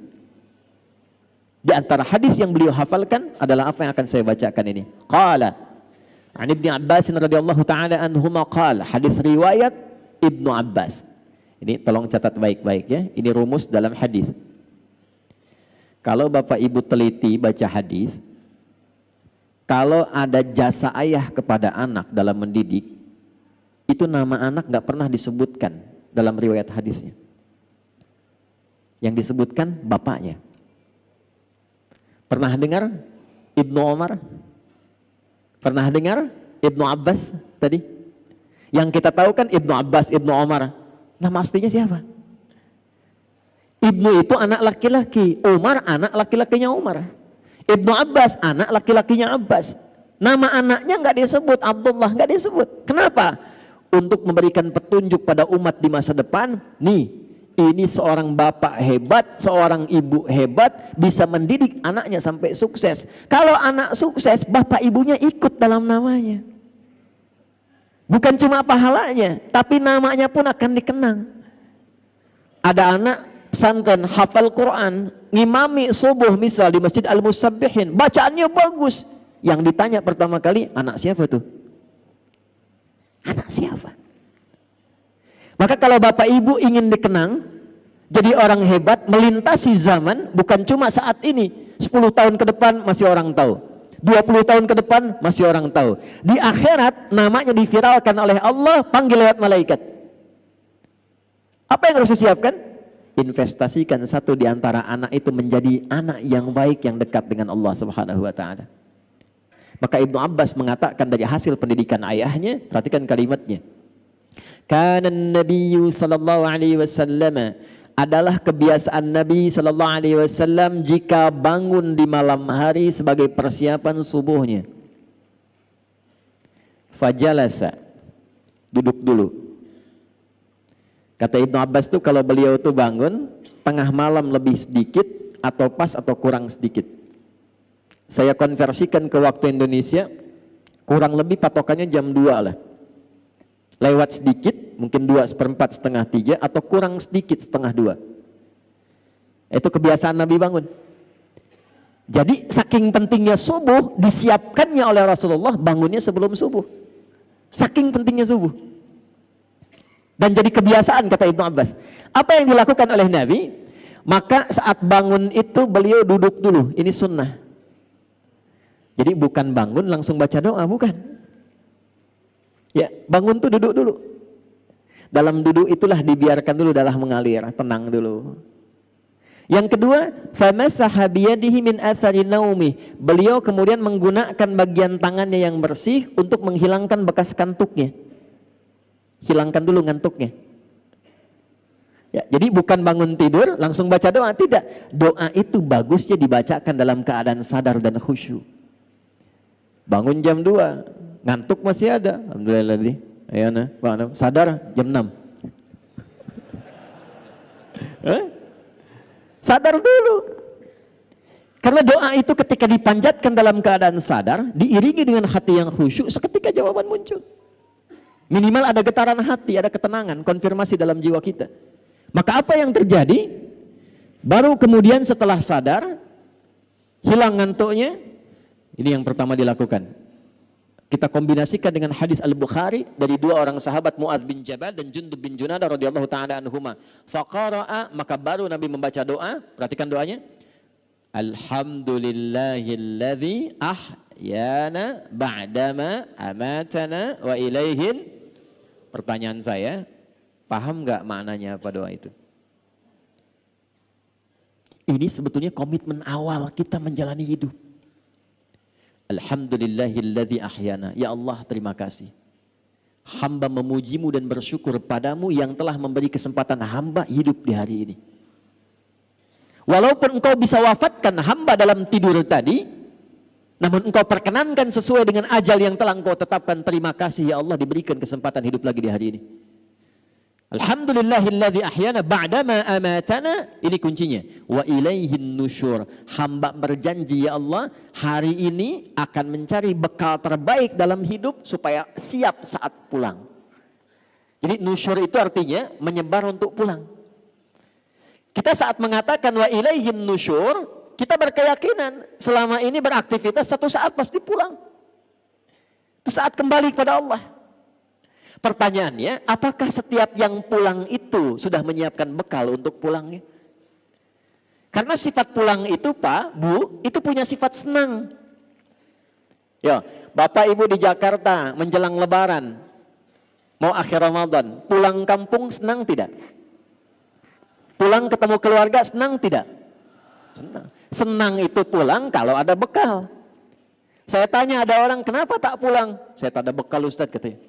Di antara hadis yang beliau hafalkan adalah apa yang akan saya bacakan ini. Qala An Ibnu Abbas radhiyallahu taala anhuma qala, hadis riwayat Ibnu Abbas. Ini tolong catat baik-baik ya. Ini rumus dalam hadis. Kalau Bapak Ibu teliti baca hadis, kalau ada jasa ayah kepada anak dalam mendidik, itu nama anak nggak pernah disebutkan dalam riwayat hadisnya. Yang disebutkan bapaknya. Pernah dengar Ibnu Umar? Pernah dengar Ibnu Abbas tadi? Yang kita tahu kan Ibnu Abbas, Ibnu Umar. Nama aslinya siapa? Ibnu itu anak laki-laki, Umar anak laki-lakinya Umar. Ibnu Abbas anak laki-lakinya Abbas. Nama anaknya nggak disebut, Abdullah nggak disebut. Kenapa? Untuk memberikan petunjuk pada umat di masa depan. Nih, ini seorang bapak hebat, seorang ibu hebat, bisa mendidik anaknya sampai sukses. Kalau anak sukses, bapak ibunya ikut dalam namanya. Bukan cuma pahalanya, tapi namanya pun akan dikenang. Ada anak pesantren hafal Quran, ngimami subuh misal di Masjid Al-Musabbihin, bacaannya bagus. Yang ditanya pertama kali, anak siapa tuh? Anak siapa? Maka kalau bapak ibu ingin dikenang, jadi orang hebat, melintasi zaman, bukan cuma saat ini, 10 tahun ke depan masih orang tahu, 20 tahun ke depan masih orang tahu. Di akhirat namanya diviralkan oleh Allah, panggil lewat malaikat. Apa yang harus disiapkan? Investasikan satu di antara anak itu menjadi anak yang baik, yang dekat dengan Allah Subhanahu wa taala. Maka Ibnu Abbas mengatakan dari hasil pendidikan ayahnya, perhatikan kalimatnya. Kana Nabiyyu sallallahu alaihi wasallam, adalah kebiasaan Nabi sallallahu alaihi wasallam jika bangun di malam hari sebagai persiapan subuhnya. Fajalasa, duduk dulu. Kata Ibnu Abbas tuh kalau beliau tuh bangun tengah malam lebih sedikit atau pas atau kurang sedikit. Saya konversikan ke waktu Indonesia, kurang lebih patokannya jam 2 lah. Lewat sedikit, mungkin 2/4, setengah 3, atau kurang sedikit setengah 2. Itu kebiasaan Nabi bangun. Jadi saking pentingnya subuh, disiapkannya oleh Rasulullah bangunnya sebelum subuh. Saking pentingnya subuh. Dan jadi kebiasaan, kata Ibnu Abbas. Apa yang dilakukan oleh Nabi? Maka saat bangun itu beliau duduk dulu. Ini sunnah. Jadi bukan bangun langsung baca doa, bukan. Ya, bangun tuh duduk dulu. Dalam duduk itulah dibiarkan dulu darah mengalir, tenang dulu. Yang kedua, famasaha biyadihi min athari naumi. Beliau kemudian menggunakan bagian tangannya yang bersih untuk menghilangkan bekas kantuknya. Hilangkan dulu ngantuknya. Ya, jadi bukan bangun tidur langsung baca doa, tidak. Doa itu bagusnya dibacakan dalam keadaan sadar dan khusyuk. Bangun jam 2, ngantuk masih ada. Alhamdulillah tadi. Ayo nah, sadar jam 6. Sadar dulu. Karena doa itu ketika dipanjatkan dalam keadaan sadar, diiringi dengan hati yang khusyuk, seketika jawaban muncul. Minimal ada getaran hati, ada ketenangan, konfirmasi dalam jiwa kita. Maka apa yang terjadi? Baru kemudian setelah sadar, hilang ngantuknya, ini yang pertama dilakukan. Kita kombinasikan dengan hadis Al-Bukhari dari dua orang sahabat, Mu'adz bin Jabal dan Jundub bin Junadah radhiyallahu ta'ala anhuma. Faqara'a, maka baru Nabi membaca doa. Perhatikan doanya. Alhamdulillahilladzi ahyana ba'dama amatana wa ilaihin. Pertanyaan saya, paham nggak maknanya apa doa itu? Ini sebetulnya komitmen awal kita menjalani hidup. Alhamdulillahilladzi ahyana. Ya Allah, terima kasih. Hamba memujimu dan bersyukur padamu yang telah memberi kesempatan hamba hidup di hari ini. Walaupun engkau bisa wafatkan hamba dalam tidur tadi, namun engkau perkenankan sesuai dengan ajal yang telah engkau tetapkan. Terima kasih ya Allah, diberikan kesempatan hidup lagi di hari ini. Alhamdulillahilladzi ahyana ba'dama amatana. Ini kuncinya. Wa ilaihin nusyur. Hamba berjanji ya Allah, hari ini akan mencari bekal terbaik dalam hidup supaya siap saat pulang. Jadi nusyur itu artinya menyebar untuk pulang. Kita saat mengatakan wa ilaihin nusyur, kita berkeyakinan selama ini beraktivitas satu saat pasti pulang. Itu saat kembali kepada Allah. Pertanyaannya, apakah setiap yang pulang itu sudah menyiapkan bekal untuk pulangnya? Karena sifat pulang itu Pak, Bu, itu punya sifat senang. Ya, Bapak Ibu di Jakarta menjelang Lebaran, mau akhir Ramadan, pulang kampung senang tidak? Pulang ketemu keluarga senang tidak? Senang. Senang itu pulang kalau ada bekal. Saya tanya ada orang, kenapa tak pulang? Saya tak ada bekal Ustadz katanya.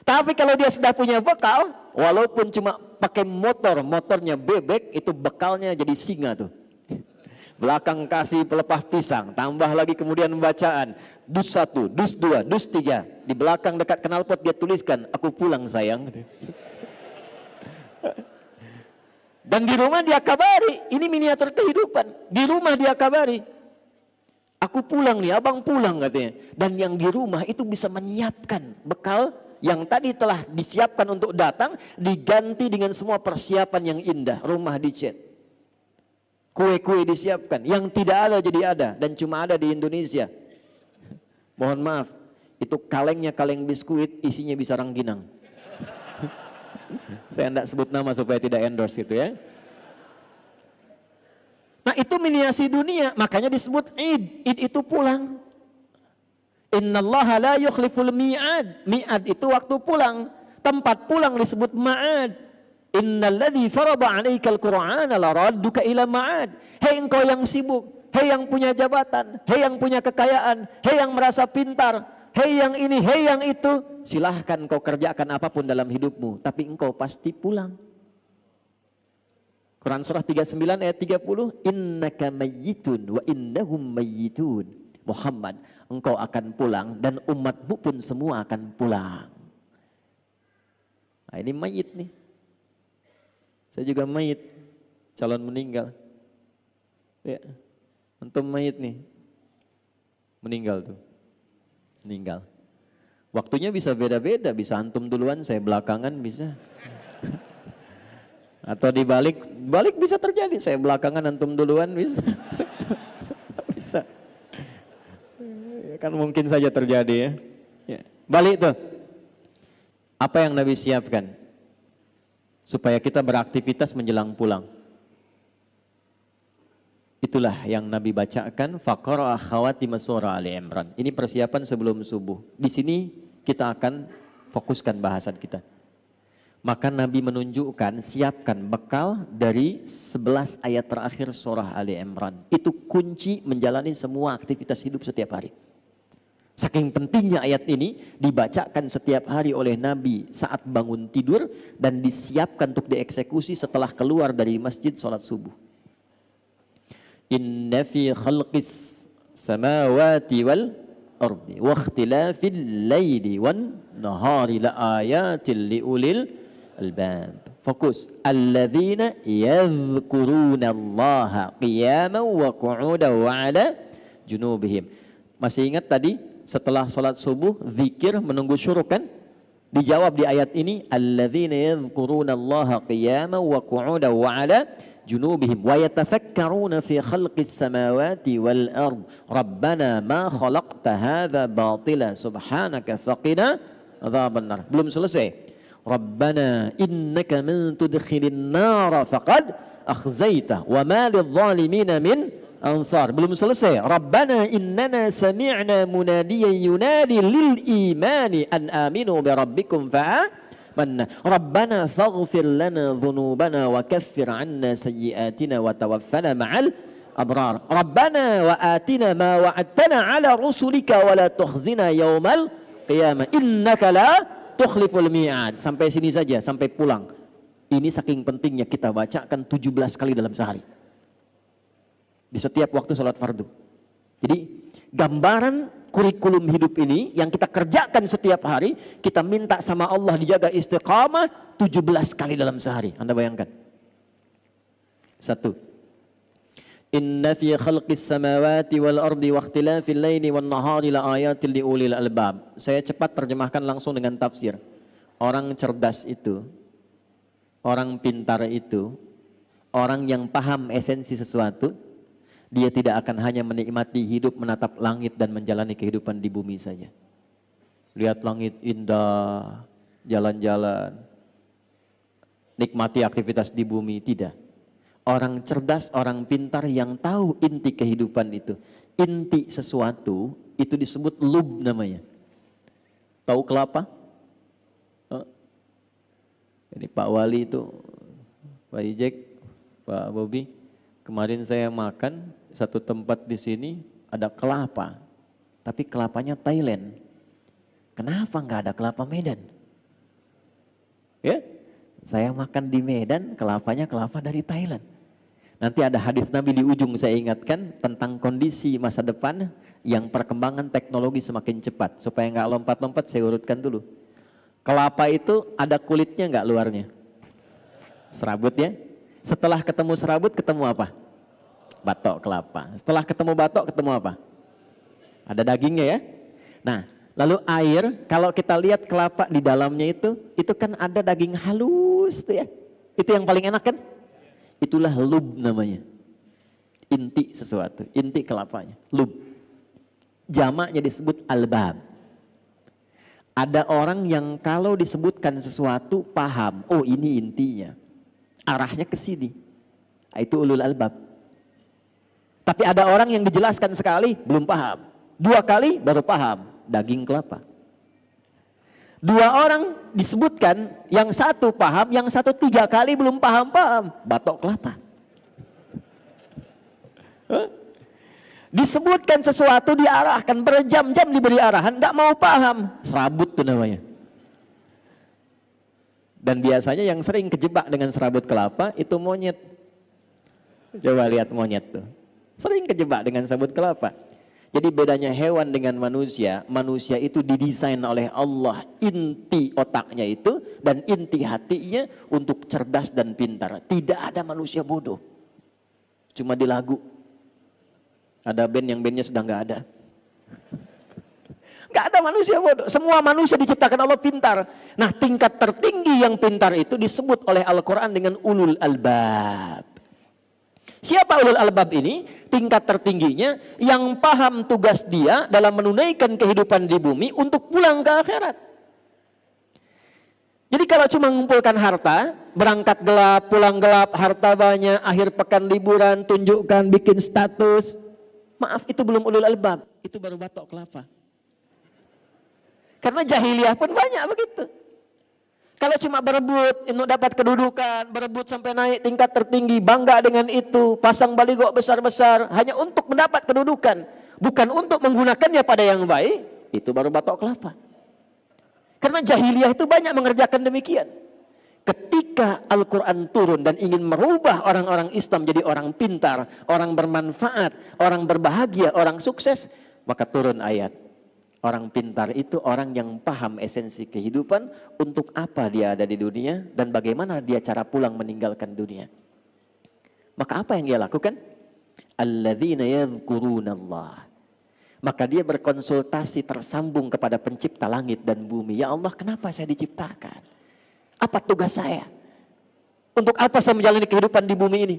Tapi kalau dia sudah punya bekal, walaupun cuma pakai motornya bebek, itu bekalnya jadi singa tuh. Belakang kasih pelepah pisang, tambah lagi kemudian bacaan, dus 1, dus 2, dus 3. Di belakang dekat knalpot dia tuliskan, aku pulang sayang. Dan di rumah dia kabari, ini miniatur kehidupan. Di rumah dia kabari, aku pulang nih, abang pulang katanya. Dan yang di rumah itu bisa menyiapkan bekal yang tadi telah disiapkan untuk datang, diganti dengan semua persiapan yang indah. Rumah dicat, kue-kue disiapkan, yang tidak ada jadi ada, dan cuma ada di Indonesia. Mohon maaf, itu kalengnya kaleng biskuit, isinya bisa rangginang. Saya tidak sebut nama supaya tidak endorse itu ya. Nah itu miniasi dunia, makanya disebut Id. Id itu pulang. Innallaha la yukhliful mi'ad. Mi'ad itu waktu pulang. Tempat pulang disebut ma'ad. Innalladzi farada 'alaikal Qur'ana laradduka ila ma'ad. Hei engkau yang sibuk, hei yang punya jabatan, hei yang punya kekayaan, hei yang merasa pintar, hei yang ini, hei yang itu, silahkan kau kerjakan apapun dalam hidupmu, tapi engkau pasti pulang. Quran surah 39 ayat 30, innaka mayyitun wa innahum mayyitun. Muhammad, engkau akan pulang dan umatmu pun semua akan pulang. Nah, ini mayit nih. Saya juga mayit, calon meninggal. Ya, antum mayit nih, meninggal tuh, meninggal. Waktunya bisa beda-beda, bisa antum duluan, saya belakangan bisa. Atau dibalik bisa terjadi, saya belakangan antum duluan bisa. Bisa. Kan mungkin saja terjadi ya. Ya. Balik tuh. Apa yang Nabi siapkan supaya kita beraktivitas menjelang pulang? Itulah yang Nabi bacakan, faqara khawatim surah Ali Imran. Ini persiapan sebelum subuh. Di sini kita akan fokuskan bahasan kita. Maka Nabi menunjukkan, siapkan bekal dari 11 ayat terakhir surah Ali Imran. Itu kunci menjalani semua aktivitas hidup setiap hari. Saking pentingnya ayat ini dibacakan setiap hari oleh Nabi saat bangun tidur dan disiapkan untuk dieksekusi setelah keluar dari masjid sholat subuh. Inna fi khalqis samawati wal ardi wa ikhtilafil laili wan nahari la ayatil liulil albab. Fokus. Alladzina yadhkuruna Allaha qiyaman wa qu'udan wa ala junubihim. Masih ingat tadi? Setelah sholat subuh, zikir menunggu syuruk kan? Dijawab di ayat ini, alladzina yadhkuruna Allaha qiyaman wa qu'udan wa 'ala junubihim wa yatafakkaruna fi khalqis samawati wal ard. Rabbana ma khalaqta hadza batila subhanaka faqina adzabannar. Belum selesai. Rabbana innaka man tudkhilin nar faqad akhzaita wa ma lidh-dhalimina min Ansar. Belum selesai. Rabbana innana sami'na munadiyan yunadi lil imani an aminu bi rabbikum fa'amanna. Rabbana faghfir lana dhunubana wa kaffir 'anna sayyi'atina wa tawaffana ma'al abrar. Rabbana wa atina ma wa'adtana 'ala rusulika wa la tukhzina yaumal qiyamah. Innaka la tukhliful mi'ad. Sampai sini saja, sampai pulang. Ini saking pentingnya kita bacakan 17 kali dalam sehari. Di setiap waktu sholat fardu. Jadi gambaran kurikulum hidup ini yang kita kerjakan setiap hari, kita minta sama Allah dijaga istiqamah 17 kali dalam sehari. Anda bayangkan. 1. Inna fi khalqis samawati wal ardi wa ikhtilafil laili wan nahari la ayatil liulil albab. Saya cepat terjemahkan langsung dengan tafsir. Orang cerdas itu, orang pintar itu, orang yang paham esensi sesuatu, dia tidak akan hanya menikmati hidup, menatap langit dan menjalani kehidupan di bumi saja. lihat langit indah, jalan-jalan, nikmati aktivitas di bumi. Tidak. Orang cerdas, orang pintar yang tahu inti kehidupan itu, inti sesuatu, itu disebut lub namanya. Tahu kelapa? Jadi Pak Wali itu, Pak Ijek, Pak Bobi, kemarin saya makan satu tempat di sini ada kelapa, tapi kelapanya Thailand. Kenapa nggak ada kelapa Medan? Ya, saya makan di Medan, kelapanya kelapa dari Thailand. Nanti ada hadis Nabi di ujung saya ingatkan tentang kondisi masa depan yang perkembangan teknologi semakin cepat. Supaya nggak lompat-lompat, saya urutkan dulu. Kelapa itu ada kulitnya nggak luarnya? Serabut ya. Setelah ketemu serabut, ketemu apa? Batok kelapa. Setelah ketemu batok, ketemu apa? Ada dagingnya ya. Nah, lalu air, kalau kita lihat kelapa di dalamnya itu kan ada daging halus tuh ya. Itu yang paling enak kan? Itulah lub namanya. Inti sesuatu, inti kelapanya, lub. Jamaknya disebut albab. Ada orang yang kalau disebutkan sesuatu paham, oh ini intinya, arahnya ke sini. Itu ulul albab. Tapi ada orang yang dijelaskan sekali belum paham, 2 kali baru paham, daging kelapa. 2 orang disebutkan, yang satu paham, yang satu 3 kali belum paham-paham, batok kelapa. Disebutkan sesuatu diarahkan, berjam-jam diberi arahan, nggak mau paham, serabut tuh namanya. Dan biasanya yang sering kejebak dengan serabut kelapa itu monyet. Coba lihat monyet tuh, sering kejebak dengan serabut kelapa. Jadi bedanya hewan dengan manusia, manusia itu didesain oleh Allah inti otaknya itu dan inti hatinya untuk cerdas dan pintar. Tidak ada manusia bodoh. Cuma di lagu. Ada band yang bandnya sudah nggak ada. Nggak ada manusia bodoh. Semua manusia diciptakan Allah pintar. Nah, tingkat tertinggi yang pintar itu disebut oleh Al-Quran dengan ulul albab. Siapa ulul albab ini? Tingkat tertingginya yang paham tugas dia dalam menunaikan kehidupan di bumi untuk pulang ke akhirat. Jadi kalau cuma mengumpulkan harta, berangkat gelap, pulang gelap, harta banyak, akhir pekan liburan, tunjukkan, bikin status, maaf, itu belum ulul albab, itu baru batok kelapa. Karena jahiliyah pun banyak begitu. Kalau cuma berebut, untuk dapat kedudukan, berebut sampai naik tingkat tertinggi, bangga dengan itu, pasang baligo besar-besar, hanya untuk mendapat kedudukan, bukan untuk menggunakannya pada yang baik, itu baru batok kelapa. Karena jahiliyah itu banyak mengerjakan demikian. Ketika Al-Quran turun dan ingin merubah orang-orang Islam jadi orang pintar, orang bermanfaat, orang berbahagia, orang sukses, maka turun ayat. Orang pintar itu orang yang paham esensi kehidupan, untuk apa dia ada di dunia, dan bagaimana dia cara pulang meninggalkan dunia. Maka apa yang dia lakukan? Alladzina yadhkurunallah. Maka dia berkonsultasi tersambung kepada pencipta langit dan bumi. Ya Allah, kenapa saya diciptakan? Apa tugas saya? Untuk apa saya menjalani kehidupan di bumi ini?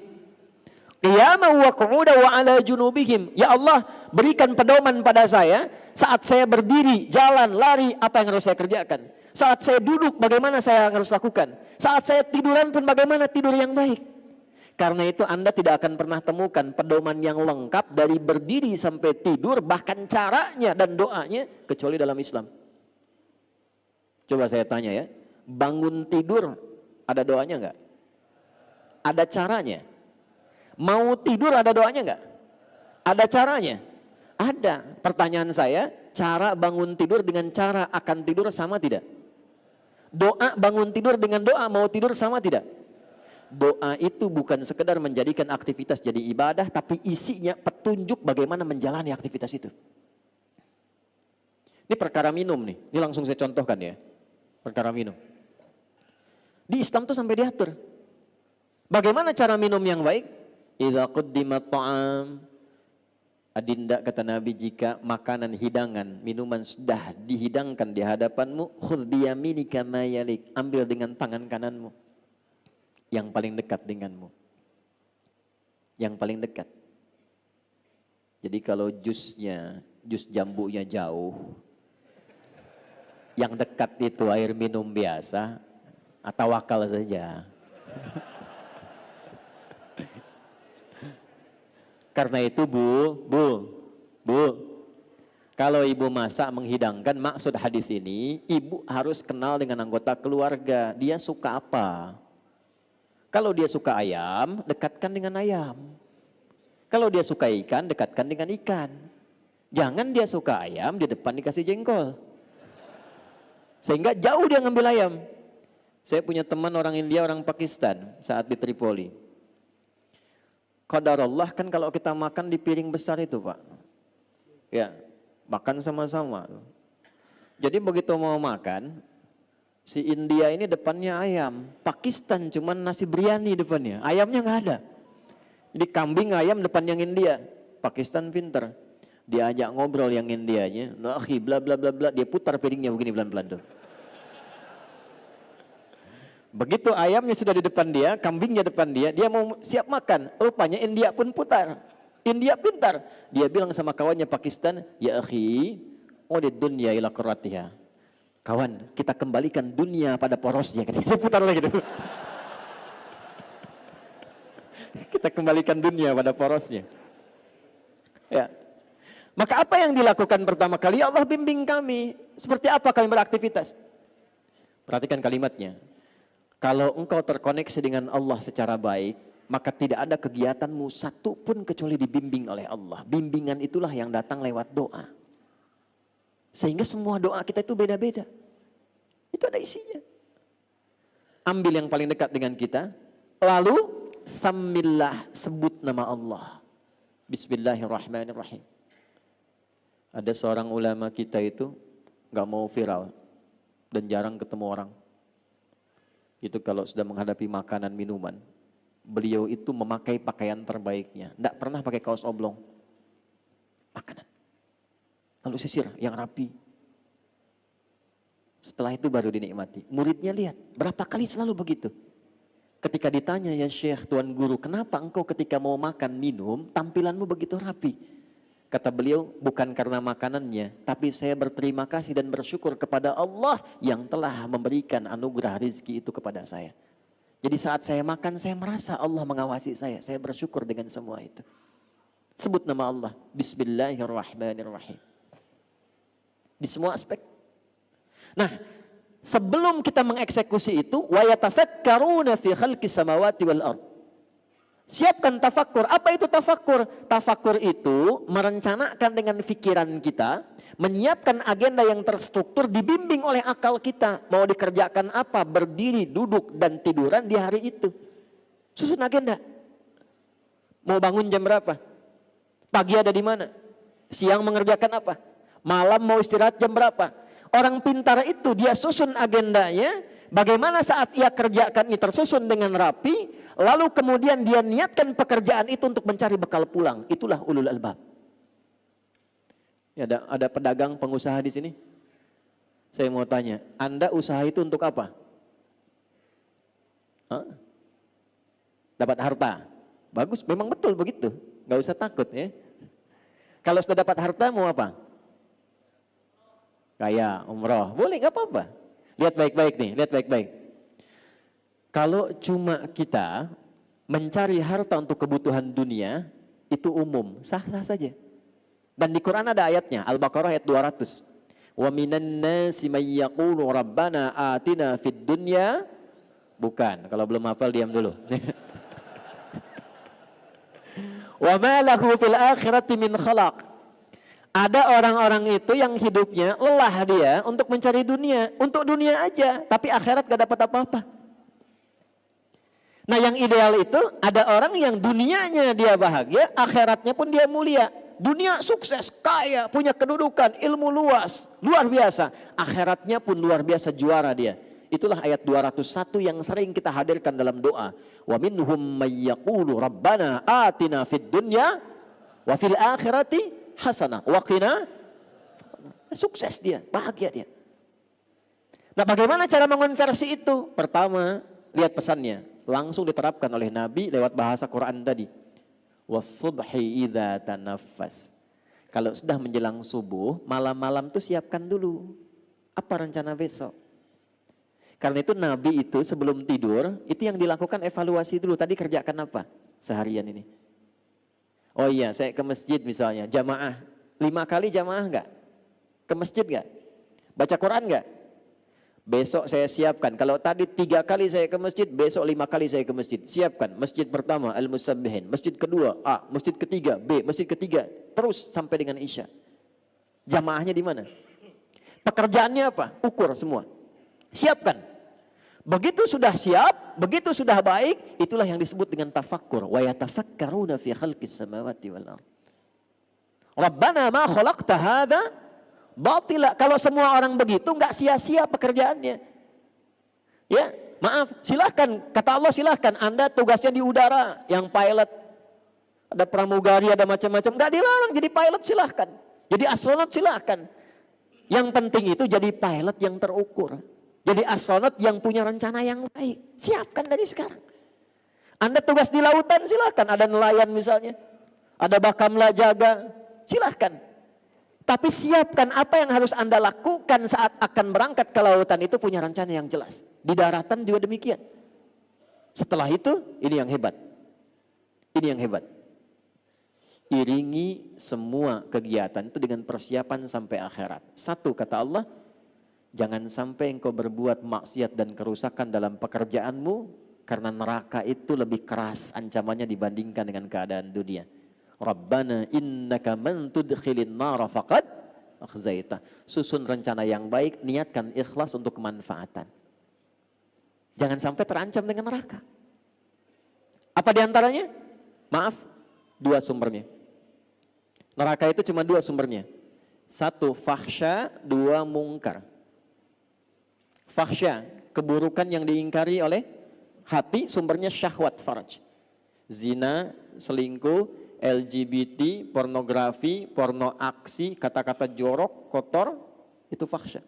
Qiyaman wa qu'udan wa ala junubihim. Ya Allah, berikan pedoman pada saya saat saya berdiri, jalan, lari, apa yang harus saya kerjakan? Saat saya duduk, bagaimana saya harus lakukan? Saat saya tiduran pun bagaimana tidur yang baik? Karena itu Anda tidak akan pernah temukan pedoman yang lengkap dari berdiri sampai tidur, bahkan caranya dan doanya, kecuali dalam Islam. Coba saya tanya ya, bangun tidur ada doanya enggak? Ada caranya? Mau tidur ada doanya enggak? Ada caranya? Ada. Pertanyaan saya, cara bangun tidur dengan cara akan tidur sama tidak? Doa bangun tidur dengan doa mau tidur sama tidak? Doa itu bukan sekedar menjadikan aktivitas jadi ibadah, tapi isinya petunjuk bagaimana menjalani aktivitas itu. Ini perkara minum nih, ini langsung saya contohkan ya. Perkara minum. Di Islam tuh sampai diatur. Bagaimana cara minum yang baik? Idza quddimat ta'am. Adinda kata Nabi, jika makanan hidangan, minuman sudah dihidangkan di hadapanmu, khudh biyaminika ma yalik, ambil dengan tangan kananmu. Yang paling dekat denganmu. Yang paling dekat. Jadi kalau jus jambunya jauh, Yang dekat itu air minum biasa, atau tawakal saja. Karena itu Bu, kalau ibu masak menghidangkan, maksud hadis ini, ibu harus kenal dengan anggota keluarga. Dia suka apa? Kalau dia suka ayam, dekatkan dengan ayam. Kalau dia suka ikan, dekatkan dengan ikan. Jangan dia suka ayam, di depan dikasih jengkol. Sehingga jauh dia ngambil ayam. Saya punya teman orang India, orang Pakistan, saat di Tripoli. Qadarullah kan kalau kita makan di piring besar itu Pak. Ya, makan sama-sama. Jadi begitu mau makan, si India ini depannya ayam. Pakistan cuman nasi biryani depannya. Ayamnya nggak ada. Jadi kambing ayam depan yang India. Pakistan pinter. Diajak ngobrol yang Indianya. Nah, bla bla bla bla. Dia putar piringnya begini pelan-pelan tuh. Begitu ayamnya sudah di depan dia, kambingnya depan dia, dia mau siap makan. Rupanya India pun putar. India pintar. Dia bilang sama kawannya Pakistan, ya akhi, udid dunya ila qurratiha. Kawan, kita kembalikan dunia pada porosnya. Dia putar lagi. Kita kembalikan dunia pada porosnya. Ya. Maka apa yang dilakukan pertama kali? Ya Allah bimbing kami. Seperti apa kami beraktivitas? Perhatikan kalimatnya. Kalau engkau terkoneksi dengan Allah secara baik, maka tidak ada kegiatanmu satu pun kecuali dibimbing oleh Allah. Bimbingan itulah yang datang lewat doa. Sehingga semua doa kita itu beda-beda. Itu ada isinya. Ambil yang paling dekat dengan kita, lalu samillah, sebut nama Allah. Bismillahirrahmanirrahim. Ada seorang ulama kita itu gak mau viral dan jarang ketemu orang. Itu kalau sudah menghadapi makanan minuman, beliau itu memakai pakaian terbaiknya, tidak pernah pakai kaos oblong, makanan, lalu sisir yang rapi. Setelah itu baru dinikmati. Muridnya lihat, berapa kali selalu begitu. Ketika ditanya, ya Syekh, Tuan Guru, kenapa engkau ketika mau makan minum tampilanmu begitu rapi? Kata beliau, bukan karena makanannya, tapi saya berterima kasih dan bersyukur kepada Allah yang telah memberikan anugerah rezeki itu kepada saya. Jadi saat saya makan, saya merasa Allah mengawasi saya bersyukur dengan semua itu. Sebut nama Allah, Bismillahirrahmanirrahim. Di semua aspek. Nah, sebelum kita mengeksekusi itu, wa yatafakkaruna fi khalqis samawati wal ardh. Siapkan tafakkur. Apa itu tafakkur? Tafakkur itu merencanakan dengan pikiran kita, menyiapkan agenda yang terstruktur, dibimbing oleh akal kita. Mau dikerjakan apa, berdiri, duduk, dan tiduran di hari itu. Susun agenda. Mau bangun jam berapa? Pagi ada di mana? Siang mengerjakan apa? Malam mau istirahat jam berapa? Orang pintar itu dia susun agendanya. Bagaimana saat ia kerjakan ini tersusun dengan rapi, lalu kemudian dia niatkan pekerjaan itu untuk mencari bekal pulang. Itulah ulul albab. Ya, ada pedagang pengusaha di sini. Saya mau tanya, Anda usaha itu untuk apa? Hah? Dapat harta. Bagus, memang betul begitu. Gak usah takut ya. Kalau sudah dapat harta mau apa? Kaya, umroh. Boleh, gak apa-apa. Lihat baik-baik nih, lihat baik-baik. Kalau cuma kita mencari harta untuk kebutuhan dunia, itu umum, sah-sah saja. Dan di Quran ada ayatnya, Al-Baqarah ayat 200. Wa minan nasi may yaqulu rabbana atina fid dunya. Bukan, kalau belum hafal diam dulu. Wa ma lahu fil akhirati min khalaq. Ada orang-orang itu yang hidupnya lelah dia untuk mencari dunia, untuk dunia aja, tapi akhirat gak dapat apa-apa. Nah, yang ideal itu ada orang yang dunianya dia bahagia, akhiratnya pun dia mulia. Dunia sukses, kaya, punya kedudukan, ilmu luas, luar biasa. Akhiratnya pun luar biasa, juara dia. Itulah ayat 201 yang sering kita hadirkan dalam doa. Wa minhum may yaqulu rabbana atina fid dunya wa fil akhirati hasanah wa qina. Sukses dia, bahagia dia. Nah, bagaimana cara mengonversi itu? Pertama, lihat pesannya, langsung diterapkan oleh Nabi lewat bahasa Quran tadi. Was-subhi idza tanaffas. Kalau sudah menjelang subuh, malam-malam tuh siapkan dulu. Apa rencana besok? Karena itu Nabi itu sebelum tidur, itu yang dilakukan evaluasi dulu. Tadi kerjakan apa seharian ini? Oh iya, saya ke masjid misalnya, jamaah. 5 kali jamaah enggak? Ke masjid enggak? Baca Quran enggak? Besok saya siapkan. Kalau tadi 3 kali saya ke masjid, besok 5 kali saya ke masjid. Siapkan. Masjid pertama Al-Musabbihin, masjid kedua A, masjid ketiga B, masjid ketiga, terus sampai dengan Isya. Jamaahnya di mana? Pekerjaannya apa? Ukur semua. Siapkan. Begitu sudah siap, begitu sudah baik, itulah yang disebut dengan tafakkur. Wa yatafakkaruna fi khalqis samawati wal ardh. Rabbana ma khalaqta hadza batila. Kalau semua orang begitu enggak sia-sia pekerjaannya. Ya, maaf, silahkan, kata Allah silahkan, Anda tugasnya di udara, yang pilot, ada pramugari, ada macam-macam, enggak dilarang jadi pilot, silahkan. Jadi astronot silahkan. Yang penting itu jadi pilot yang terukur. Jadi astronot yang punya rencana yang baik. Siapkan dari sekarang. Anda tugas di lautan silahkan, ada nelayan misalnya, ada bakamla jaga, silahkan. Tapi siapkan apa yang harus Anda lakukan saat akan berangkat ke lautan, itu punya rencana yang jelas. Di daratan juga demikian. Setelah itu, ini yang hebat. Ini yang hebat. Iringi semua kegiatan itu dengan persiapan sampai akhirat. Satu, kata Allah, jangan sampai engkau berbuat maksiat dan kerusakan dalam pekerjaanmu, karena neraka itu lebih keras ancamannya dibandingkan dengan keadaan dunia. Rabbana innaka man tudkhilin nara faqad akhzaita. Susun rencana yang baik, niatkan ikhlas untuk kemanfaatan. Jangan sampai terancam dengan neraka. Apa diantaranya? Maaf, 2 sumbernya. Neraka itu cuma 2 sumbernya. 1 fahsya, 2 mungkar. Fahsya, keburukan yang diingkari oleh hati, sumbernya syahwat farj. Zina, selingkuh, LGBT, pornografi, porno aksi, kata-kata jorok, kotor, itu fahsya.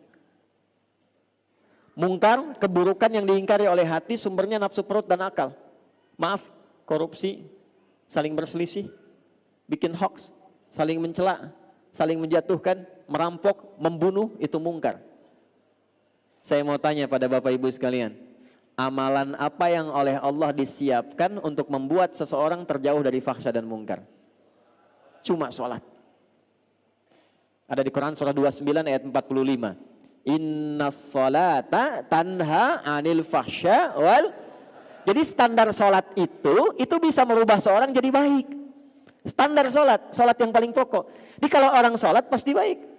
Mungkar, keburukan yang diingkari oleh hati, sumbernya nafsu perut dan akal. Maaf, korupsi, saling berselisih, bikin hoax, saling mencela, saling menjatuhkan, merampok, membunuh, itu mungkar. Saya mau tanya pada Bapak Ibu sekalian, amalan apa yang oleh Allah disiapkan untuk membuat seseorang terjauh dari fahsya dan mungkar? Cuma sholat. Ada di Quran surah 29 ayat 45. Inna sholata tanha anil fahsya wal. Jadi standar sholat itu bisa merubah seorang jadi baik. Standar sholat yang paling pokok. Jadi kalau orang sholat pasti baik.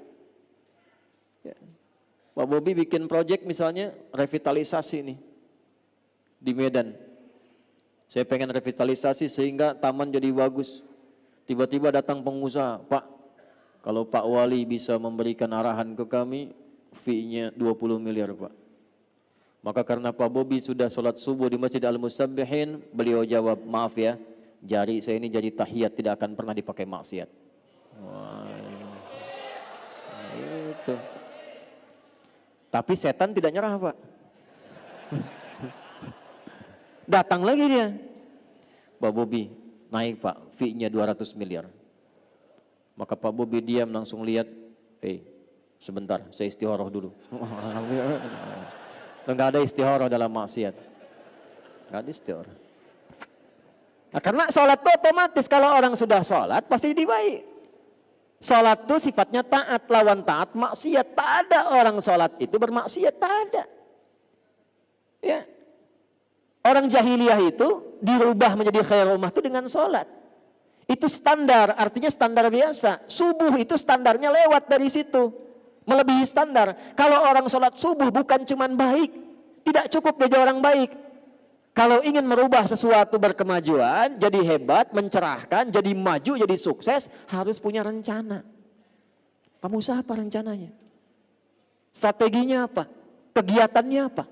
Pak Bobi bikin proyek misalnya revitalisasi nih di Medan. Saya pengen revitalisasi sehingga taman jadi bagus. Tiba-tiba datang pengusaha, Pak, kalau Pak Wali bisa memberikan arahan ke kami, fee-nya 20 miliar Pak. Maka karena Pak Bobi sudah sholat subuh di Masjid Al-Musabbihin, beliau jawab, maaf ya, jari saya ini jadi tahiyat, tidak akan pernah dipakai maksiat. Wah, itu. Tapi setan tidak nyerah Pak. Datang lagi dia. Pak Bobi, naik Pak, fee-nya 200 miliar. Maka Pak Bobi diam langsung lihat, sebentar, saya istikharah dulu. Enggak ada istikharah dalam maksiat. Enggak ada istikharah. Nah, karena sholat itu otomatis, kalau orang sudah sholat pasti jadi baik. Sholat itu sifatnya taat, lawan taat maksiat. Tak ada orang sholat itu bermaksiat, tak ada. Ya. Orang jahiliyah itu dirubah menjadi khairul ummah itu dengan sholat. Itu standar, artinya standar biasa. Subuh itu standarnya lewat dari situ. Melebihi standar. Kalau orang sholat subuh bukan cuman baik. Tidak cukup dia orang baik. Kalau ingin merubah sesuatu berkemajuan, jadi hebat, mencerahkan, jadi maju, jadi sukses, harus punya rencana. Kamu usaha apa rencananya? Strateginya apa? Kegiatannya apa?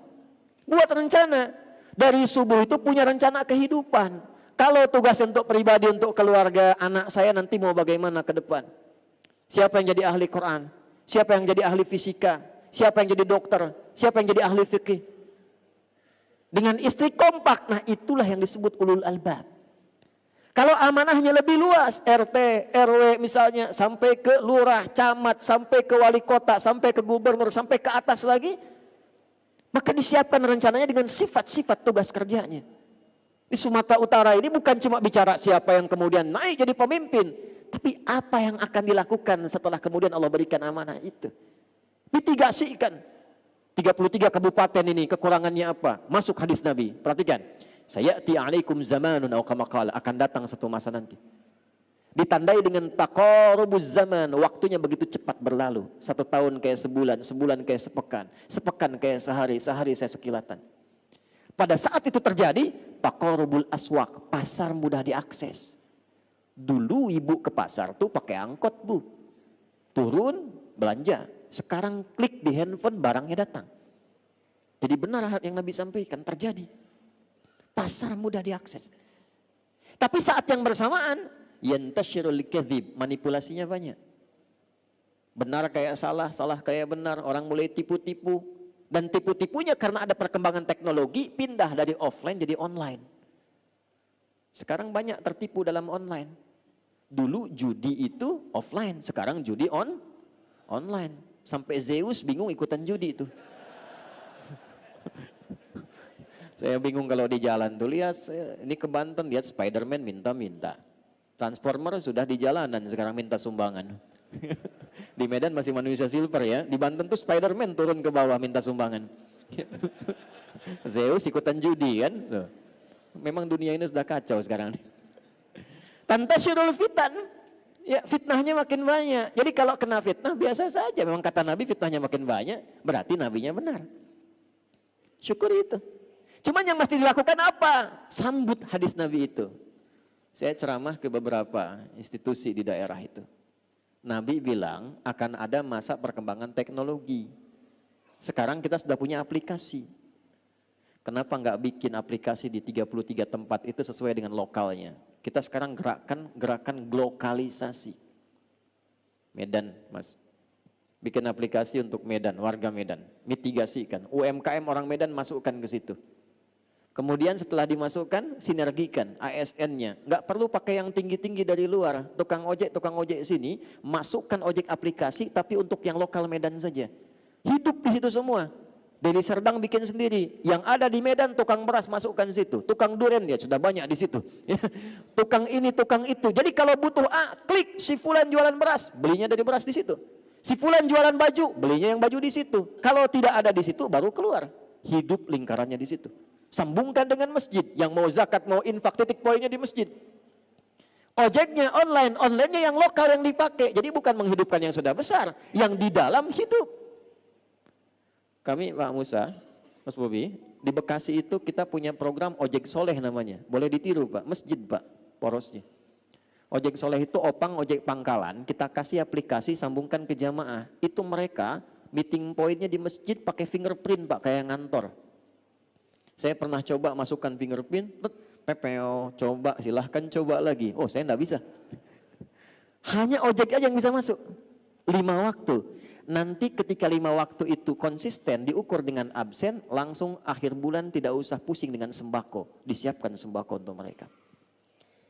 Buat rencana. Dari subuh itu punya rencana kehidupan. Kalau tugas untuk pribadi, untuk keluarga, anak saya nanti mau bagaimana ke depan? Siapa yang jadi ahli Quran? Siapa yang jadi ahli fisika? Siapa yang jadi dokter? Siapa yang jadi ahli fikih? Dengan istri kompak, nah itulah yang disebut ulul albab. Kalau amanahnya lebih luas, RT, RW misalnya, sampai ke lurah, camat, sampai ke wali kota, sampai ke gubernur, sampai ke atas lagi, maka disiapkan rencananya dengan sifat-sifat tugas kerjanya. Di Sumatera Utara ini bukan cuma bicara siapa yang kemudian naik jadi pemimpin, tapi apa yang akan dilakukan setelah kemudian Allah berikan amanah itu. Mitigasikan. 33 kabupaten ini kekurangannya apa? Masuk hadis Nabi. Perhatikan. Sayati alaikum zamanun aw kama qala, akan datang satu masa nanti. Ditandai dengan taqarubuz zaman, waktunya begitu cepat berlalu. 1 tahun kayak sebulan, sebulan kayak sepekan, sepekan kayak sehari, sehari saya sekilatan. Pada saat itu terjadi, taqarubul aswaq, pasar mudah diakses. Dulu ibu ke pasar tuh pakai angkot, Bu. Turun, belanja. Sekarang klik di handphone, barangnya datang. Jadi benar yang Nabi sampaikan, terjadi. Pasar mudah diakses. Tapi saat yang bersamaan, yantashirul kadzib, manipulasinya banyak. Benar kayak salah, salah kayak benar, orang mulai tipu-tipu. Dan tipu-tipunya karena ada perkembangan teknologi, pindah dari offline jadi online. Sekarang banyak tertipu dalam online. Dulu judi itu offline, sekarang judi online. Sampai Zeus bingung ikutan judi itu. Saya bingung kalau di jalan tuh, lihat ini ke Banten, lihat Spiderman minta-minta. Transformer sudah di jalanan sekarang minta sumbangan. Di Medan masih manusia silver ya, di Banten tuh Spiderman turun ke bawah minta sumbangan. Zeus ikutan judi kan. Tuh. Memang dunia ini sudah kacau sekarang. Tantasyirul fitan, ya fitnahnya makin banyak. Jadi kalau kena fitnah biasa saja, memang kata Nabi fitnahnya makin banyak, berarti nabinya benar. Syukur itu. Cuman yang mesti dilakukan apa? Sambut hadis Nabi itu. Saya ceramah ke beberapa institusi di daerah itu. Nabi bilang akan ada masa perkembangan teknologi. Sekarang kita sudah punya aplikasi. Kenapa nggak bikin aplikasi di 33 tempat itu sesuai dengan lokalnya? Kita sekarang gerakan glokalisasi. Medan, Mas. Bikin aplikasi untuk Medan, warga Medan. Mitigasikan. UMKM orang Medan masukkan ke situ. Kemudian setelah dimasukkan, sinergikan ASN-nya. Nggak perlu pakai yang tinggi-tinggi dari luar. Tukang ojek sini, masukkan ojek aplikasi, tapi untuk yang lokal Medan saja. Hidup di situ semua. Deli Serdang bikin sendiri. Yang ada di Medan, tukang beras masukkan di situ. Tukang durian ya sudah banyak di situ. Tukang ini, tukang itu. Jadi kalau butuh A, klik si fulan jualan beras, belinya dari beras di situ. Si fulan jualan baju, belinya yang baju di situ. Kalau tidak ada di situ, baru keluar. Hidup lingkarannya di situ. Sambungkan dengan masjid, yang mau zakat, mau infak, titik poinnya di masjid. Ojeknya online, onlinenya yang lokal yang dipakai. Jadi bukan menghidupkan yang sudah besar, yang di dalam hidup. Kami Pak Musa, Mas Bobi, di Bekasi itu kita punya program ojek soleh namanya. Boleh ditiru Pak, masjid Pak, porosnya. Ojek soleh itu opang ojek pangkalan, kita kasih aplikasi sambungkan ke jamaah. Itu mereka meeting pointnya di masjid pakai fingerprint Pak, kayak ngantor. Saya pernah coba masukkan fingerprint, PPO, coba silahkan coba lagi. Oh saya enggak bisa. Hanya ojek aja yang bisa masuk. 5 waktu. Nanti ketika 5 waktu itu konsisten, diukur dengan absen, langsung akhir bulan tidak usah pusing dengan sembako. Disiapkan sembako untuk mereka.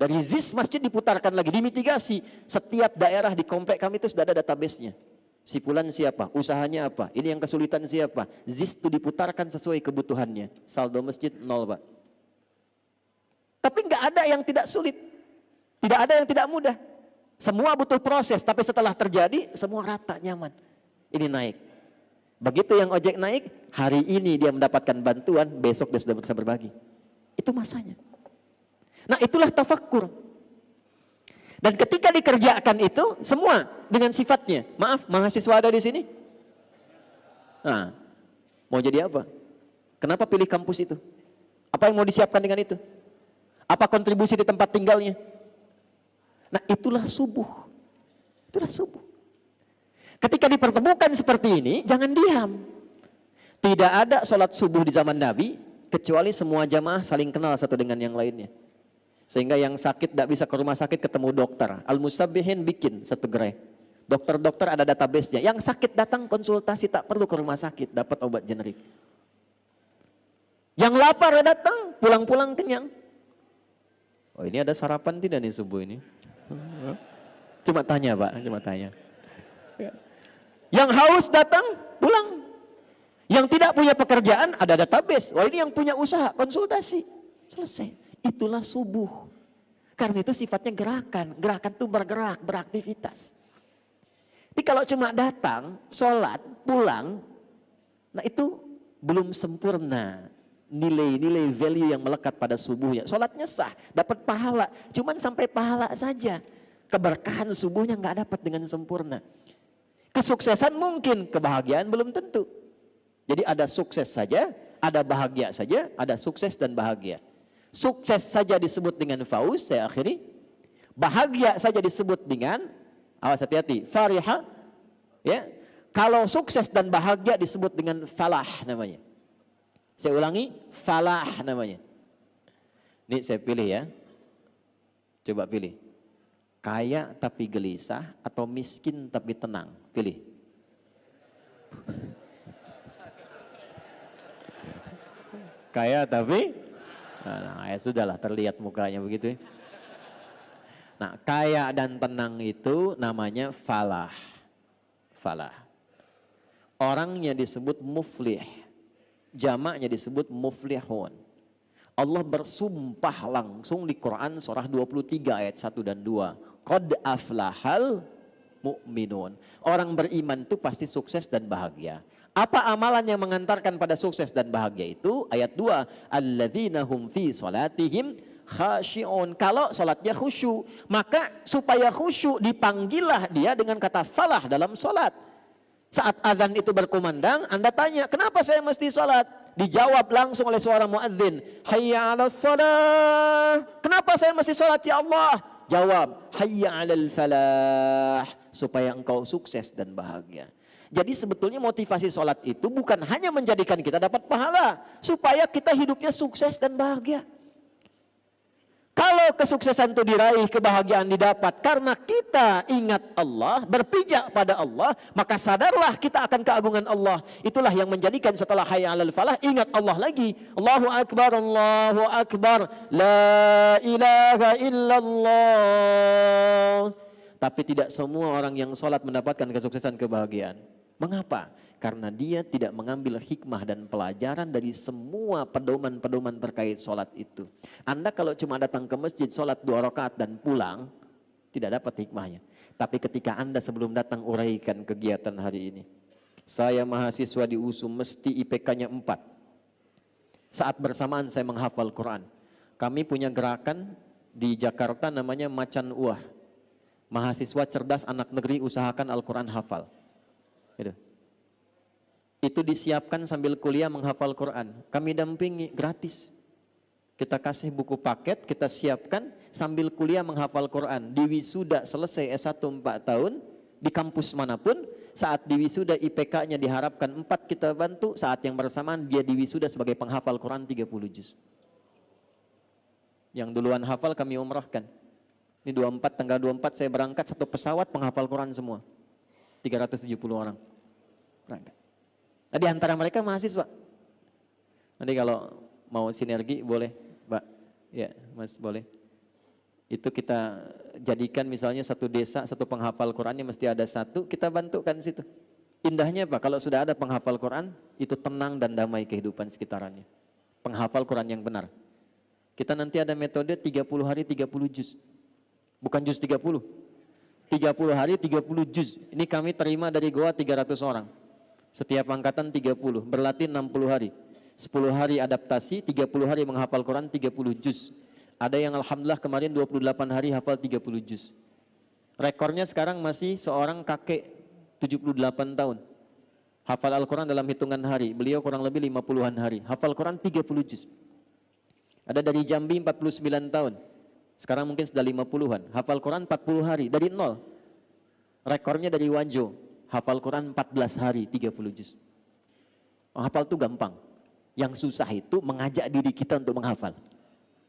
Dari ZIS masjid diputarkan lagi, dimitigasi. Setiap daerah di komplek kami itu sudah ada database-nya. Si fulan siapa, usahanya apa, ini yang kesulitan siapa. ZIS itu diputarkan sesuai kebutuhannya. Saldo masjid 0 Pak. Tapi nggak ada yang tidak sulit. Tidak ada yang tidak mudah. Semua butuh proses, tapi setelah terjadi semua rata nyaman. Ini naik. Begitu yang ojek naik, hari ini dia mendapatkan bantuan, besok dia sudah bisa berbagi. Itu masanya. Nah itulah tafakkur. Dan ketika dikerjakan itu semua dengan sifatnya. Maaf, mahasiswa ada di sini? Nah, mau jadi apa? Kenapa pilih kampus itu? Apa yang mau disiapkan dengan itu? Apa kontribusi di tempat tinggalnya? Nah, itulah subuh. Itulah subuh. Ketika dipertemukan seperti ini, jangan diam. Tidak ada sholat subuh di zaman Nabi, kecuali semua jamaah saling kenal satu dengan yang lainnya. Sehingga yang sakit tidak bisa ke rumah sakit ketemu dokter. Al-Musabbihin bikin satu gerai. Dokter-dokter ada database-nya. Yang sakit datang konsultasi, tak perlu ke rumah sakit, dapat obat generik. Yang lapar datang, pulang-pulang kenyang. Oh ini ada sarapan tidak nih subuh ini? Cuma tanya Pak, cuma tanya. Yang haus datang, pulang. Yang tidak punya pekerjaan, ada database. Wah ini yang punya usaha, konsultasi. Selesai. Itulah subuh. Karena itu sifatnya gerakan. Gerakan itu bergerak, beraktivitas. Tapi kalau cuma datang, sholat, pulang, nah itu belum sempurna. Nilai-nilai value yang melekat pada subuhnya. Sholatnya sah, dapat pahala. Cuman sampai pahala saja. Keberkahan subuhnya nggak dapat dengan sempurna. Kesuksesan mungkin, kebahagiaan belum tentu. Jadi ada sukses saja, ada bahagia saja, ada sukses dan bahagia. Sukses saja disebut dengan fauz, saya akhiri. Bahagia saja disebut dengan, awas hati-hati, fariha. Ya. Kalau sukses dan bahagia disebut dengan falah namanya. Saya ulangi, falah namanya. Ini saya pilih ya. Coba pilih. Kaya tapi gelisah atau miskin tapi tenang? Pilih. Kaya tapi, nah, ya sudahlah terlihat mukanya begitu. Nah, kaya dan tenang itu namanya falah. Falah. Orangnya disebut muflih. Jamaknya disebut muflihun. Allah bersumpah langsung di Quran surah 23 ayat 1 dan 2. Qad aflahal mu'minun. Orang beriman itu pasti sukses dan bahagia. Apa amalan yang mengantarkan pada sukses dan bahagia itu? Ayat 2, alladzina hum fi salatihim khashi'un. Kalau salatnya khusyuk, maka supaya khusyuk dipanggillah dia dengan kata falah dalam salat. Saat azan itu berkumandang, Anda tanya, kenapa saya mesti salat? Dijawab langsung oleh suara muadzin, hayya 'alas shalah. Kenapa saya mesti salat ya Allah? Jawab, hayya 'alal falah, supaya engkau sukses dan bahagia. Jadi sebetulnya motivasi sholat itu bukan hanya menjadikan kita dapat pahala, supaya kita hidupnya sukses dan bahagia. Kalau kesuksesan itu diraih, kebahagiaan didapat karena kita ingat Allah, berpijak pada Allah, maka sadarlah kita akan keagungan Allah. Itulah yang menjadikan setelah hayya 'alal falah ingat Allah lagi. Allahu akbar, Allahu akbar, la ilaha illallah. Tapi tidak semua orang yang sholat mendapatkan kesuksesan kebahagiaan. Mengapa? Karena dia tidak mengambil hikmah dan pelajaran dari semua pedoman-pedoman terkait sholat itu. Anda kalau cuma datang ke masjid, sholat 2 rakaat dan pulang, tidak dapat hikmahnya. Tapi ketika Anda sebelum datang uraikan kegiatan hari ini. Saya mahasiswa di USU mesti IPK-nya 4. Saat bersamaan saya menghafal Quran. Kami punya gerakan di Jakarta namanya Macan Uah. Mahasiswa cerdas anak negeri usahakan Al-Quran hafal. Itu disiapkan sambil kuliah menghafal Quran. Kami dampingi gratis. Kita kasih buku paket, kita siapkan sambil kuliah menghafal Quran. Di wisuda selesai S1 4 tahun, di kampus manapun, saat di wisuda IPK-nya diharapkan 4 kita bantu, saat yang bersamaan dia di wisuda sebagai penghafal Quran 30 juz. Yang duluan hafal kami umrahkan. Ini 24, tanggal 24 saya berangkat satu pesawat penghafal Quran semua. 370 orang berangkat. Nah, di antara mereka mahasiswa. Nanti kalau mau sinergi boleh, Mbak. Ya, Mas boleh. Itu kita jadikan misalnya satu desa, satu penghafal Qurannya mesti ada satu, kita bantukan situ. Indahnya Pak, kalau sudah ada penghafal Quran, itu tenang dan damai kehidupan sekitarannya. Penghafal Quran yang benar. Kita nanti ada metode 30 hari 30 juz. Bukan juz 30. 30 hari 30 juz. Ini kami terima dari Goa 300 orang. Setiap angkatan 30, berlatih 60 hari. 10 hari adaptasi, 30 hari menghafal Quran 30 juz. Ada yang alhamdulillah kemarin 28 hari hafal 30 juz. Rekornya sekarang masih seorang kakek 78 tahun. Hafal Al-Quran dalam hitungan hari. Beliau kurang lebih 50-an hari. Hafal Quran 30 juz. Ada dari Jambi 49 tahun. Sekarang mungkin sudah 50-an. Hafal Quran 40 hari dari nol. Rekornya dari Wanjo. Hafal Quran 14 hari 30 juz. Hafal itu gampang. Yang susah itu mengajak diri kita untuk menghafal.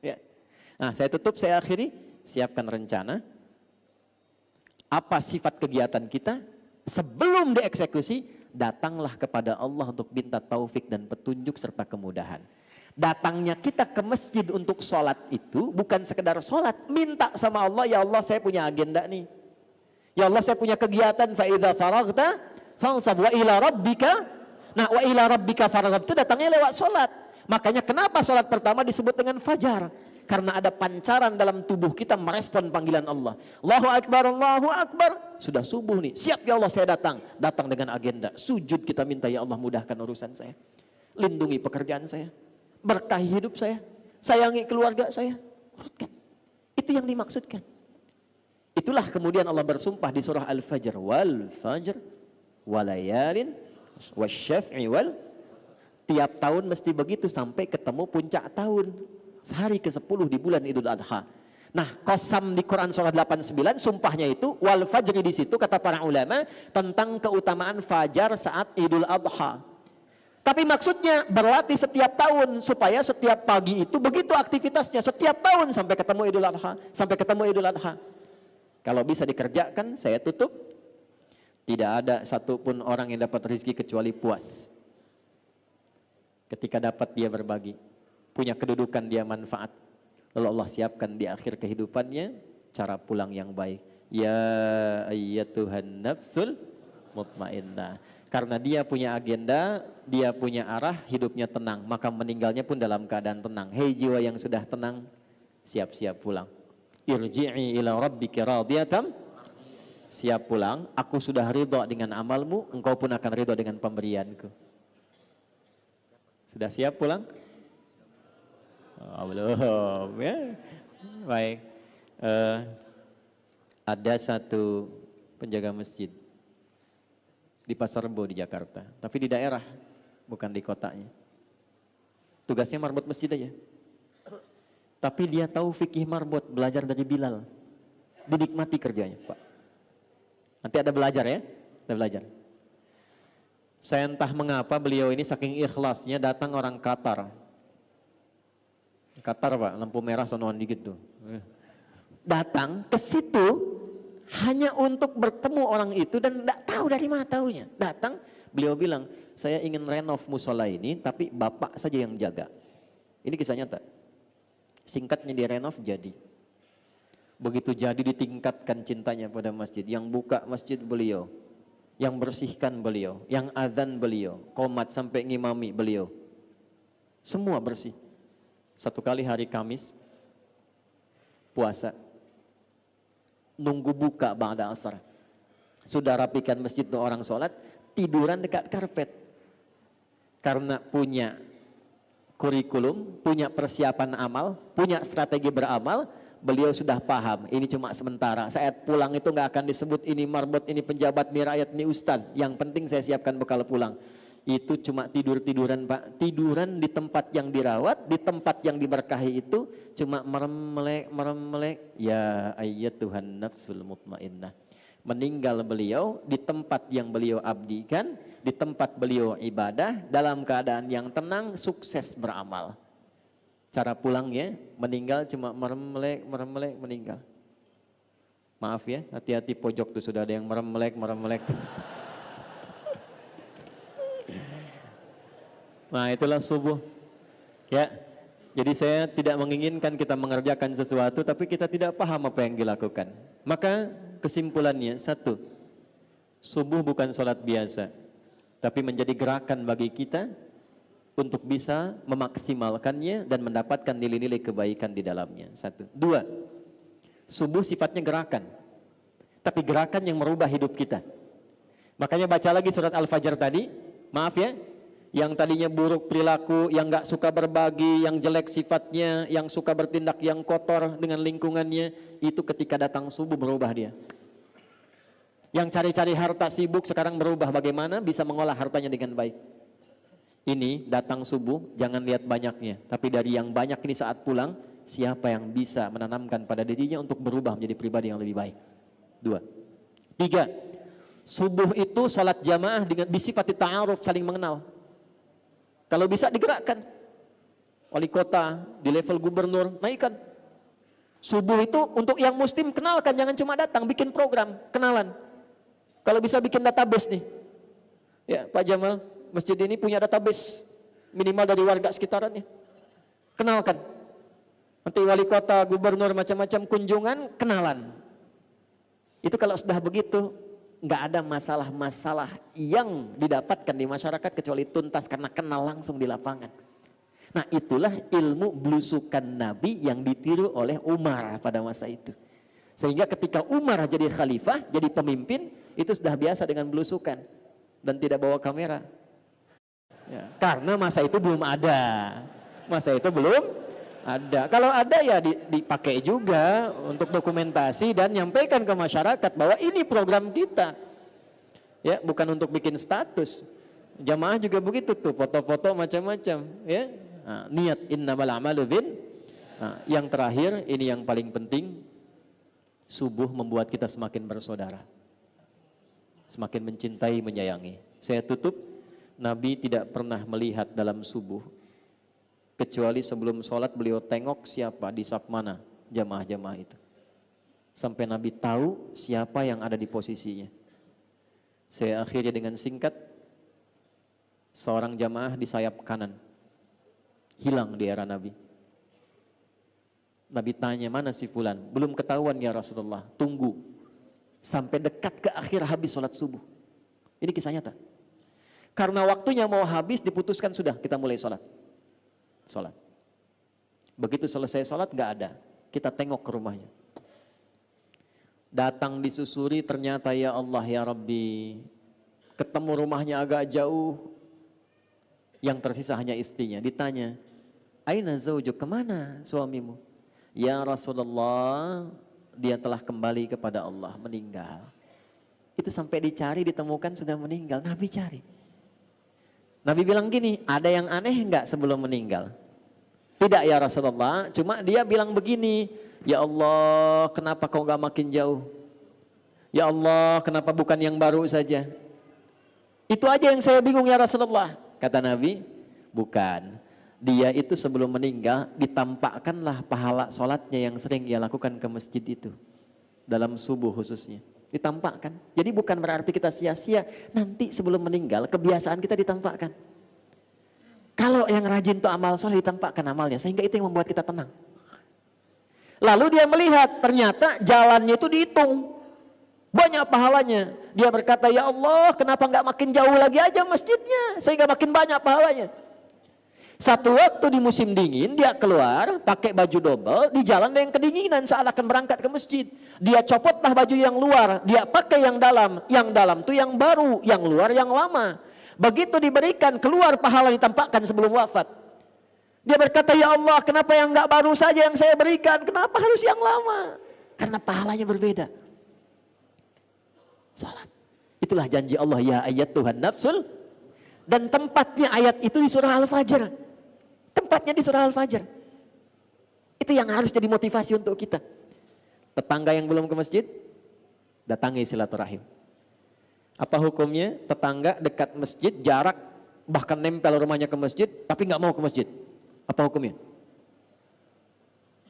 Ya. Nah, saya tutup, saya akhiri. Siapkan rencana. Apa sifat kegiatan kita? Sebelum dieksekusi, datanglah kepada Allah untuk minta taufik dan petunjuk serta kemudahan. Datangnya kita ke masjid untuk sholat itu bukan sekedar sholat, minta sama Allah, ya Allah saya punya agenda nih, ya Allah saya punya kegiatan, fa idza faraghta fansab wa ila rabbika. Nah, wa ila rabbika farghab itu datangnya lewat sholat. Makanya kenapa sholat pertama disebut dengan fajar? Karena ada pancaran dalam tubuh kita merespon panggilan Allah. Allahu Akbar, Allahu Akbar. Sudah subuh nih, siap ya Allah saya datang. Datang dengan agenda sujud, kita minta ya Allah mudahkan urusan saya, lindungi pekerjaan saya, berkahi hidup saya, sayangi keluarga saya. Itu yang dimaksudkan. Itulah kemudian Allah bersumpah di surah Al-Fajr, wal fajr walayalin wasyaf'i wal. Tiap tahun mesti begitu sampai ketemu puncak tahun, sehari ke-10 di bulan Idul Adha. Nah, qasam di Quran surah 89 sumpahnya itu wal fajri, di situ kata para ulama tentang keutamaan fajar saat Idul Adha. Tapi maksudnya berlatih setiap tahun supaya setiap pagi itu begitu aktivitasnya setiap tahun sampai ketemu Idul Adha, sampai ketemu Idul Adha. Kalau bisa dikerjakan, saya tutup, tidak ada satupun orang yang dapat rezeki kecuali puas. Ketika dapat dia berbagi, punya kedudukan dia manfaat, lalu Allah siapkan di akhir kehidupannya cara pulang yang baik. Ya ayyatuhan nafsul mutmainnah. Karena dia punya agenda, dia punya arah, hidupnya tenang, maka meninggalnya pun dalam keadaan tenang. Hei jiwa yang sudah tenang, siap-siap pulang. Irji'i ila rabbika radiyatan, siap pulang, aku sudah ridha dengan amalmu, engkau pun akan ridha dengan pemberianku. Sudah siap pulang? Oh, belum ya. Baik. Ada satu penjaga masjid di Pasar Rebo di Jakarta, tapi di daerah, bukan di kotanya. Tugasnya marbot masjid aja. Tapi dia tahu fikih marbot, belajar dari Bilal. Dinikmati kerjanya, Pak. Nanti ada belajar ya, ada belajar. Saya entah mengapa beliau ini saking ikhlasnya datang orang Qatar. Qatar Pak, lampu merah sonoan dikit tuh. Datang ke situ hanya untuk bertemu orang itu dan tidak tahu dari mana tahunya. Datang, beliau bilang, saya ingin renov musola ini, tapi bapak saja yang jaga. Ini kisah nyata. Singkatnya direnov jadi. Begitu jadi ditingkatkan cintanya pada masjid. Yang buka masjid beliau, yang bersihkan beliau, yang azan beliau, qomat sampai ngimami beliau. Semua bersih. Satu kali hari Kamis, puasa, nunggu buka ba'da asar. Sudah rapikan masjid untuk orang sholat, tiduran dekat karpet. Karena punya kurikulum, punya persiapan amal, punya strategi beramal, beliau sudah paham, ini cuma sementara. Saat pulang itu nggak akan disebut ini marbot, ini penjabat, ini rakyat, ini ustadz. Yang penting saya siapkan bekal pulang. Itu cuma tiduran Pak, tiduran di tempat yang dirawat, di tempat yang diberkahi itu cuma merem-melek, ya ayyatuhan nafsul mutmainnah. Meninggal beliau di tempat yang beliau abdikan, di tempat beliau ibadah, dalam keadaan yang tenang, sukses beramal. Cara pulangnya, meninggal cuma merem-melek, meninggal. Maaf ya, hati-hati pojok tuh sudah ada yang merem-melek tuh. Nah itulah subuh ya. Jadi saya tidak menginginkan kita mengerjakan sesuatu tapi kita tidak paham apa yang dilakukan. Maka kesimpulannya satu, subuh bukan sholat biasa, tapi menjadi gerakan bagi kita untuk bisa memaksimalkannya dan mendapatkan nilai-nilai kebaikan di dalamnya. Satu. Dua, subuh sifatnya gerakan, tapi gerakan yang merubah hidup kita. Makanya baca lagi surat Al-Fajr tadi, maaf ya, yang tadinya buruk perilaku, yang gak suka berbagi, yang jelek sifatnya, yang suka bertindak yang kotor dengan lingkungannya, itu ketika datang subuh berubah dia. Yang cari-cari harta sibuk sekarang berubah, bagaimana bisa mengolah hartanya dengan baik. Ini datang subuh, jangan lihat banyaknya, tapi dari yang banyak ini saat pulang, siapa yang bisa menanamkan pada dirinya untuk berubah menjadi pribadi yang lebih baik. Dua. Tiga, subuh itu salat jamaah dengan bisifati ta'aruf, saling mengenal. Kalau bisa digerakkan, wali kota di level gubernur naikkan. Subuh itu untuk yang muslim kenalkan, jangan cuma datang, bikin program kenalan. Kalau bisa bikin database nih, ya Pak Jamal, masjid ini punya database minimal dari warga sekitarannya. Kenalkan. Nanti wali kota, gubernur, macam-macam kunjungan, kenalan. Itu kalau sudah begitu, nggak ada masalah-masalah yang didapatkan di masyarakat kecuali tuntas karena kenal langsung di lapangan. Nah, itulah ilmu belusukan Nabi yang ditiru oleh Umar pada masa itu. Sehingga ketika Umar jadi khalifah, jadi pemimpin, itu sudah biasa dengan belusukan dan tidak bawa kamera. Ya, karena masa itu belum ada. Masa itu belum ada. Kalau ada ya dipakai juga untuk dokumentasi dan nyampaikan ke masyarakat bahwa ini program kita. Ya, bukan untuk bikin status. Jamaah juga begitu tuh, foto-foto macam-macam, ya. Nah, niat innamal a'malu bin. Nah, yang terakhir ini yang paling penting, subuh membuat kita semakin bersaudara. Semakin mencintai, menyayangi. Saya tutup, Nabi tidak pernah melihat dalam subuh kecuali sebelum sholat beliau tengok siapa di saf mana jamaah-jamaah itu. Sampai Nabi tahu siapa yang ada di posisinya. Saya akhiri dengan singkat, seorang jamaah di sayap kanan hilang di era Nabi. Nabi tanya, mana si fulan? Belum ketahuan ya Rasulullah, tunggu sampai dekat ke akhir habis sholat subuh. Ini kisah nyata. Karena waktunya mau habis, diputuskan sudah kita mulai sholat. Begitu selesai sholat gak ada, kita tengok ke rumahnya. Datang disusuri, ternyata ya Allah ya Rabbi, ketemu rumahnya agak jauh. Yang tersisa hanya istrinya. Ditanya, aina zaujuk, kemana suamimu? Ya Rasulullah, dia telah kembali kepada Allah, meninggal. Itu sampai dicari, ditemukan sudah meninggal. Nabi cari. Nabi bilang gini, ada yang aneh enggak sebelum meninggal? Tidak ya Rasulullah, cuma dia bilang begini, ya Allah, kenapa kau enggak makin jauh? Ya Allah, kenapa bukan yang baru saja? Itu aja yang saya bingung ya Rasulullah. Kata Nabi, bukan. Dia itu sebelum meninggal ditampakkanlah pahala sholatnya yang sering dia lakukan ke masjid itu. Dalam subuh khususnya. Ditampakkan. Jadi bukan berarti kita sia-sia. Nanti sebelum meninggal kebiasaan kita ditampakkan. Kalau yang rajin tuh amal soleh ditampakkan amalnya. Sehingga itu yang membuat kita tenang. Lalu dia melihat ternyata jalannya itu dihitung. Banyak pahalanya. Dia berkata, ya Allah, kenapa nggak makin jauh lagi aja masjidnya sehingga makin banyak pahalanya. Satu waktu di musim dingin dia keluar pakai baju double di jalan yang kedinginan saat akan berangkat ke masjid. Dia copotlah baju yang luar, dia pakai yang dalam. Yang dalam tuh yang baru, yang luar yang lama. Begitu diberikan keluar pahala ditampakkan sebelum wafat. Dia berkata, ya Allah, kenapa yang nggak baru saja yang saya berikan? Kenapa harus yang lama? Karena pahalanya berbeda. Salat. Itulah janji Allah, ya ayat Tuhan nafsul. Dan tempatnya ayat itu di surah Al-Fajr. Tempatnya di surah Al-Fajr. Itu yang harus jadi motivasi untuk kita. Tetangga yang belum ke masjid, datangi silaturahim. Apa hukumnya? Tetangga dekat masjid, jarak bahkan nempel rumahnya ke masjid, tapi nggak mau ke masjid. Apa hukumnya?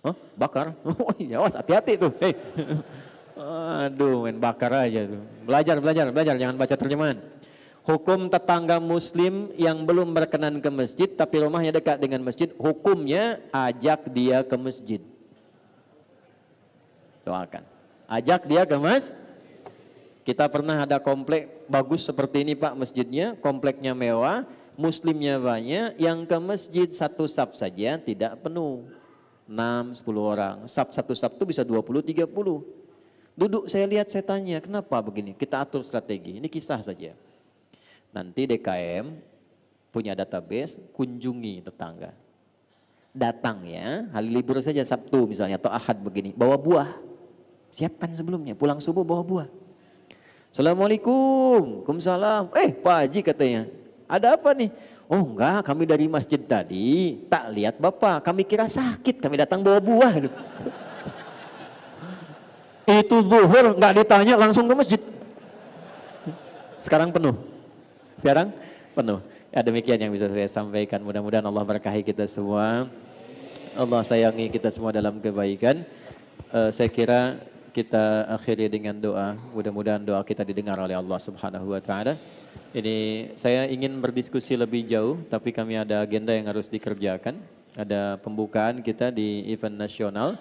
Hah? Bakar? Oh iya, hati-hati tuh. Hey. Aduh, main bakar aja tuh. Belajar, jangan baca terjemahan. Hukum tetangga muslim yang belum berkenan ke masjid tapi rumahnya dekat dengan masjid, hukumnya ajak dia ke masjid. Doakan. Ajak dia ke masjid. Kita pernah ada komplek bagus seperti ini Pak masjidnya, kompleknya mewah, muslimnya banyak, yang ke masjid satu saf saja tidak penuh. 6-10 orang. Satu saf itu bisa 20-30. Duduk saya lihat, saya tanya, kenapa begini? Kita atur strategi, ini kisah saja. Nanti DKM punya database, kunjungi tetangga. Datang ya, hari libur saja Sabtu misalnya atau Ahad begini, bawa buah. Siapkan sebelumnya, pulang subuh bawa buah. Assalamualaikum, waalaikumsalam. Pak Haji katanya, ada apa nih? Oh enggak, kami dari masjid tadi, tak lihat Bapak, kami kira sakit, kami datang bawa buah. Itu zuhur nggak ditanya langsung ke masjid. Sekarang penuh. Ya demikian yang bisa saya sampaikan. Mudah-mudahan Allah berkahi kita semua. Allah sayangi kita semua dalam kebaikan. Saya kira kita akhiri dengan doa. Mudah-mudahan doa kita didengar oleh Allah Subhanahu wa taala. Ini saya ingin berdiskusi lebih jauh, tapi kami ada agenda yang harus dikerjakan. Ada pembukaan kita di event nasional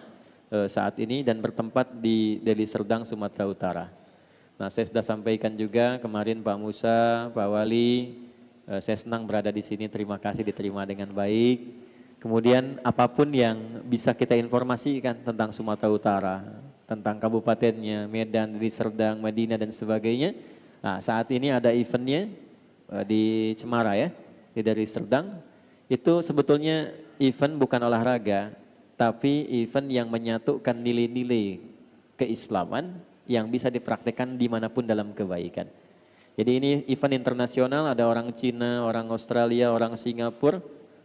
saat ini dan bertempat di Deli Serdang, Sumatera Utara. Nah, saya sudah sampaikan juga kemarin Pak Musa, Pak Wali, saya senang berada di sini, terima kasih diterima dengan baik. Kemudian apapun yang bisa kita informasikan tentang Sumatera Utara, tentang kabupatennya, Medan, Deli Serdang, Madinah dan sebagainya. Nah, saat ini ada eventnya di Cemara ya, di Deli Serdang. Itu sebetulnya event bukan olahraga, tapi event yang menyatukan nilai-nilai keislaman yang bisa dipraktekkan dimanapun dalam kebaikan. Jadi ini event internasional, ada orang Cina, orang Australia, orang Singapura,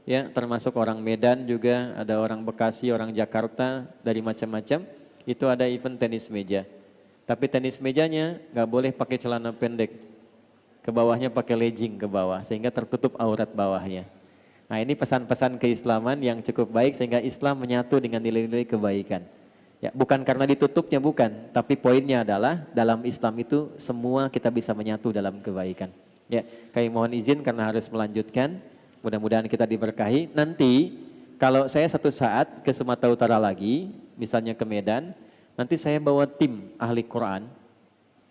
ya termasuk orang Medan juga, ada orang Bekasi, orang Jakarta, dari macam-macam. Itu ada event tenis meja. Tapi tenis mejanya nggak boleh pakai celana pendek, ke bawahnya pakai legging ke bawah, sehingga tertutup aurat bawahnya. Nah ini pesan-pesan keislaman yang cukup baik sehingga Islam menyatu dengan nilai-nilai kebaikan. Ya, bukan karena ditutupnya, bukan, tapi poinnya adalah dalam Islam itu semua kita bisa menyatu dalam kebaikan. Ya, kami mohon izin karena harus melanjutkan. Mudah-mudahan kita diberkahi. Nanti kalau saya satu saat ke Sumatera Utara lagi, misalnya ke Medan, nanti saya bawa tim ahli Quran.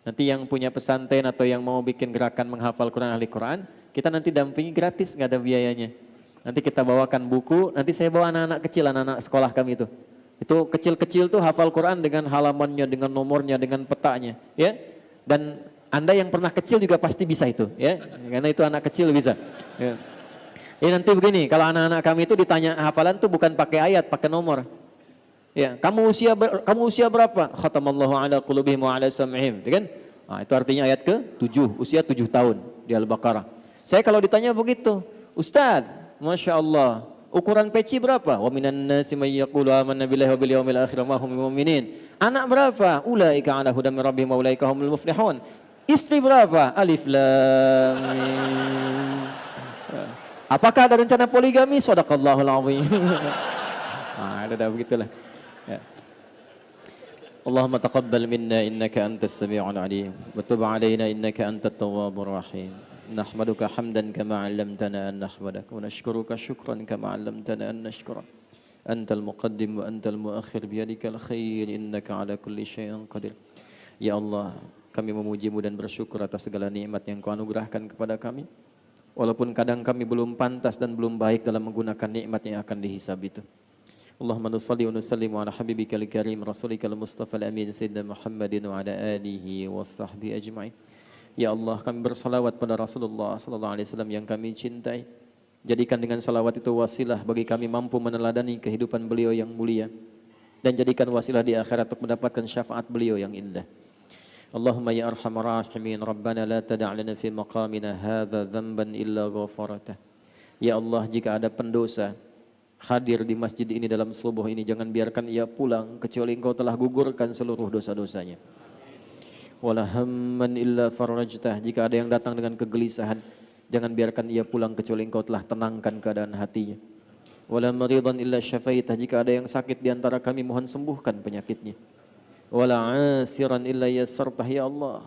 Nanti yang punya pesantren atau yang mau bikin gerakan menghafal Quran, ahli Quran, kita nanti dampingi gratis, nggak ada biayanya. Nanti kita bawakan buku, nanti saya bawa anak-anak kecil, anak-anak sekolah kami itu. Itu kecil-kecil tuh hafal Quran dengan halamannya, dengan nomornya, dengan petanya, ya. Dan Anda yang pernah kecil juga pasti bisa itu, ya. Karena itu anak kecil bisa. Ya. Jadi nanti begini, kalau anak-anak kami itu ditanya hafalan tuh bukan pakai ayat, pakai nomor. Ya, kamu usia berapa? Khatamallahu ala qulubihim wa ala sam'ihim, ya kan? Nah, itu artinya ayat ke-7, usia 7 tahun di Al-Baqarah. Saya kalau ditanya begitu, Ustaz, Masya Allah, ukuran peci berapa? Wa minan nasi may yaqulu amanna billahi wa bil yawmil akhir wa hum mu'minin. Anak berapa? Ulaika ala hudam min rabbihim wa ulaika humul muflihun. Istri berapa? Alif lam mim. Apakah ada rencana poligami? Shadaqallahul azim. Ah, ada begitulah. Ya. Allahumma taqabbal minna innaka antas sami'ul alim wa tub 'alaina innaka antat tawwabur rahim. نحمدك حمدا كما علمتنا أن نحمدك ونشكرك شكرا كما علمتنا أن نشكرك أنت المقدم وأنت المؤخر بيدك الخير إنك على كل شيء قدير. Ya Allah, kami memujimu dan bersyukur atas segala nikmat yang Kau anugerahkan kepada kami. Walaupun kadang kami belum pantas dan belum baik dalam menggunakan nikmat yang akan dihisab itu. Allahumma nusalli wa nusallimu ala habibikal karim rasulikal mustafa al-amin sayyidina Muhammadin wa ala alihi wa sahbihi ajma'in. Ya Allah, kami bersalawat pada Rasulullah sallallahu alaihi wasallam yang kami cintai. Jadikan dengan salawat itu wasilah bagi kami mampu meneladani kehidupan beliau yang mulia, dan jadikan wasilah di akhirat untuk mendapatkan syafaat beliau yang indah. Allahumma ya arhamar rahimin, Rabbana la tada' lana fi maqamina hadza dhanban illa ghafartah. Ya Allah, jika ada pendosa hadir di masjid ini dalam subuh ini, jangan biarkan ia pulang kecuali Engkau telah gugurkan seluruh dosa-dosanya. Wala hamman illa farajtah, jika ada yang datang dengan kegelisahan, jangan biarkan ia pulang kecuali Engkau telah tenangkan keadaan hatinya. Wala maridan illa syafaitah, jika ada yang sakit di antara kami, mohon sembuhkan penyakitnya. Wala asiran illa yassartah, ya Allah,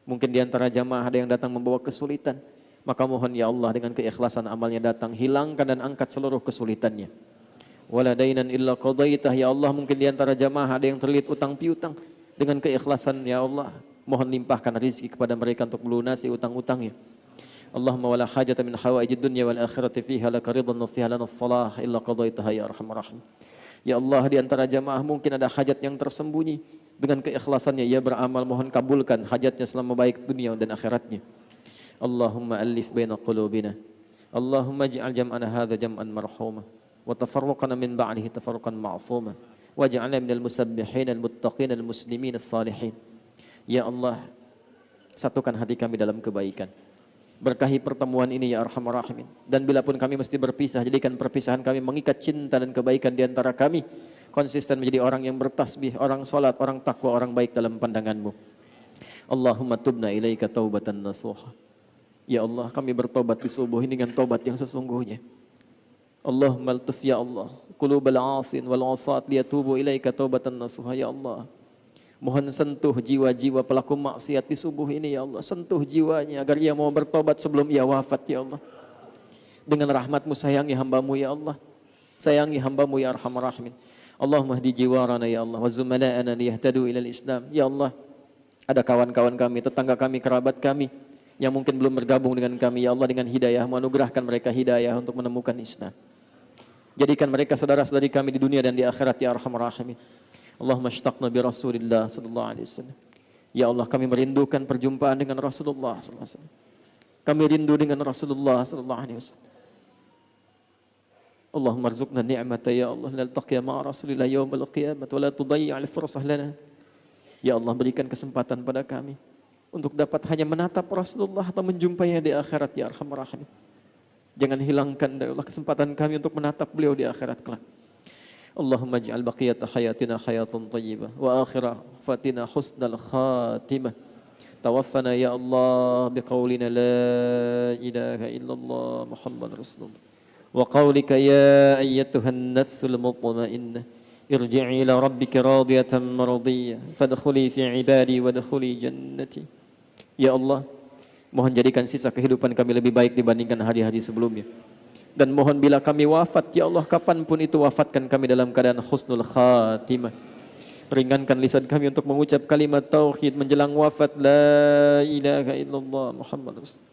mungkin di antara jamaah ada yang datang membawa kesulitan, maka mohon ya Allah dengan keikhlasan amalnya datang, hilangkan dan angkat seluruh kesulitannya. Wala dainan illa qadaitah, ya Allah, mungkin di antara jamaah ada yang terlilit utang piutang, dengan keikhlasan ya Allah, mohon limpahkan rezeki kepada mereka untuk melunasi utang-utangnya. Allahumma wala hajata min hawaijid dunya wal akhirati fiha laka ridhan wa fiha lana salah illa qadaitaha ya arhamar rahim. Ya Allah, di antara jamaah mungkin ada hajat yang tersembunyi, dengan keikhlasannya ia beramal, mohon kabulkan hajatnya selama baik dunia dan akhiratnya. Allahumma alif baina qulubina, Allahumma ij'al jam'ana hadza jam'an marhuma wa tafarruqana min ba'dihi tafarruqan ma'suma waj'alna minal musabbihin al-muttaqin al-muslimin as-salihin. Ya Allah, satukan hati kami dalam kebaikan. Berkahi pertemuan ini ya arhamar rahimin. Dan bila pun kami mesti berpisah, jadikan perpisahan kami mengikat cinta dan kebaikan di antara kami. Konsisten menjadi orang yang bertasbih, orang salat, orang takwa, orang baik dalam pandangan-Mu. Allahumma tubna ilaika taubatan nasuha. Ya Allah, kami bertobat di subuh ini dengan tobat yang sesungguhnya. Allahumma altuf ya Allah qulubal asin wal asat liyatubu ilaika taubatan nasuha. Ya Allah, mohon sentuh jiwa-jiwa pelaku maksiat di subuh ini ya Allah. Sentuh jiwanya agar ia mau bertobat sebelum ia wafat ya Allah. Dengan rahmat-Mu sayangi hamba-Mu ya Allah. Sayangi hamba-Mu ya Arhamar Rahimin. Allahumma hdi jiwarana ya Allah wa zumala'ana liyahtadu ilal Islam. Ya Allah, ada kawan-kawan kami, tetangga kami, kerabat kami yang mungkin belum bergabung dengan kami. Ya Allah, dengan hidayah-Mu anugerahkan mereka hidayah untuk menemukan Islam. Jadikan mereka saudara-saudari kami di dunia dan di akhirat ya Arhamar Rahimin. Allahumma ashtaqna bi Rasulillah sallallahu alaihi wasallam. Ya Allah, kami merindukan perjumpaan dengan Rasulullah sallallahu alaihi wasallam. Kami rindu dengan Rasulullah sallallahu alaihi wasallam. Allahumma arzuqna ni'mata ya Allah naltaqiya ma'a Rasulillah yaumal qiyamah wa la tudayyi'al fursah lana. Ya Allah, berikan kesempatan pada kami untuk dapat hanya menatap Rasulullah atau menjumpainya di akhirat ya Arhamar Rahimin. Jangan hilangkan ya Allah kesempatan kami untuk menatap beliau di akhirat kelak. Allahumma ij'al baqiyata hayatina hayatan thayyibah wa akhirah fatina husnal khatimah. Tawaffana ya Allah biqaulina la ilaha illallah Muhammad Rasulullah. Wa qaulika ya ayyatuhan nafsul mutmainnah irji'i ila rabbika radiyatan mardiyah fadkhuli fi ibadi wadkhuli jannati. Ya Allah, mohon jadikan sisa kehidupan kami lebih baik dibandingkan hari-hari sebelumnya. Dan mohon bila kami wafat, ya Allah, kapanpun itu wafatkan kami dalam keadaan husnul khatimah. Ringankan lisan kami untuk mengucap kalimat tauhid menjelang wafat, la ilaha illallah Muhammad Rasulullah.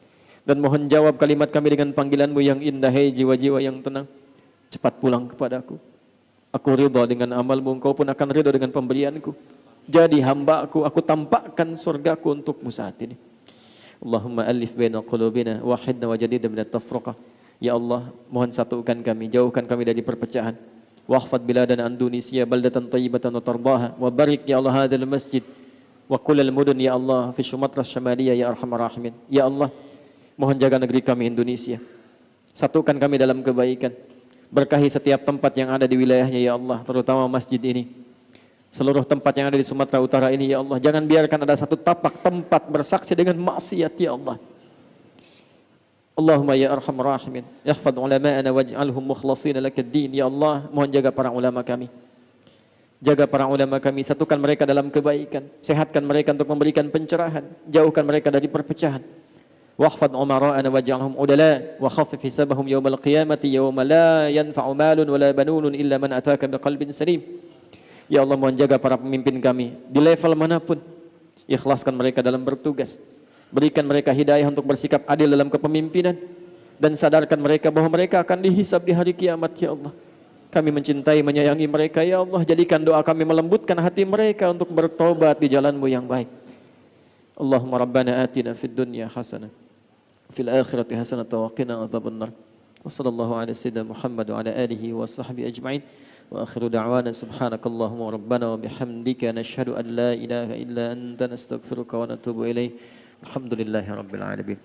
Dan mohon jawab kalimat kami dengan panggilan-Mu yang indah, hai jiwa-jiwa yang tenang, cepat pulang kepadaku. Aku ridha dengan amal-Mu, Engkau pun akan ridha dengan pemberianku. Jadi hamba-Ku, aku tampakkan surgaku untuk-Mu saat ini. Allahumma alif baina qulubina wahidna wa jadida min at-tafruqah. Ya Allah, mohon satukan kami, jauhkan kami dari perpecahan. Wahfad biladana Indonesia baldatan tayyibatan wa tardaha wa barik ya Allah hadzal masjid wa kullal mudun ya Allah fi Sumatra Syamaliyah ya Arhamar Rahimin. Ya Allah, mohon jaga negeri kami Indonesia. Satukan kami dalam kebaikan. Berkahi setiap tempat yang ada di wilayahnya ya Allah, terutama masjid ini. Seluruh tempat yang ada di Sumatera Utara ini ya Allah, jangan biarkan ada satu tapak tempat bersaksi dengan maksiat ya Allah. Allahumma ya Arhamar Rahimin, ihfad ulama'ana waj'alhum mukhlashina lakad-din. Ya Allah, mohon jaga para ulama kami. Jaga para ulama kami, satukan mereka dalam kebaikan, sehatkan mereka untuk memberikan pencerahan, jauhkan mereka dari perpecahan. Wahfad umara'ana waj'alhum udala wa khaffif hisabahum yawmal qiyamati yawma la yanfa'u malun wala banunun illa man ataka biqalbin salim. Ya Allah, mohon jaga para pemimpin kami di level manapun. Ikhlaskan mereka dalam bertugas. Berikan mereka hidayah untuk bersikap adil dalam kepemimpinan dan sadarkan mereka bahwa mereka akan dihisab di hari kiamat ya Allah. Kami mencintai, menyayangi mereka ya Allah. Jadikan doa kami melembutkan hati mereka untuk bertobat di jalan-Mu yang baik. Allahumma rabbana atina fid dunya hasanah fil akhirati hasanah wa qina adzabannar. Wa sallallahu ala sayyidina Muhammad wa ala alihi wa sahbihi ajma'in. Wa akhiru da'wana subhanakallahumma rabbana wa bihamdika nashhadu an la ilaha illa anta nastaghfiruka wa natubu ilaik. Alhamdulillahi rabbil alamin.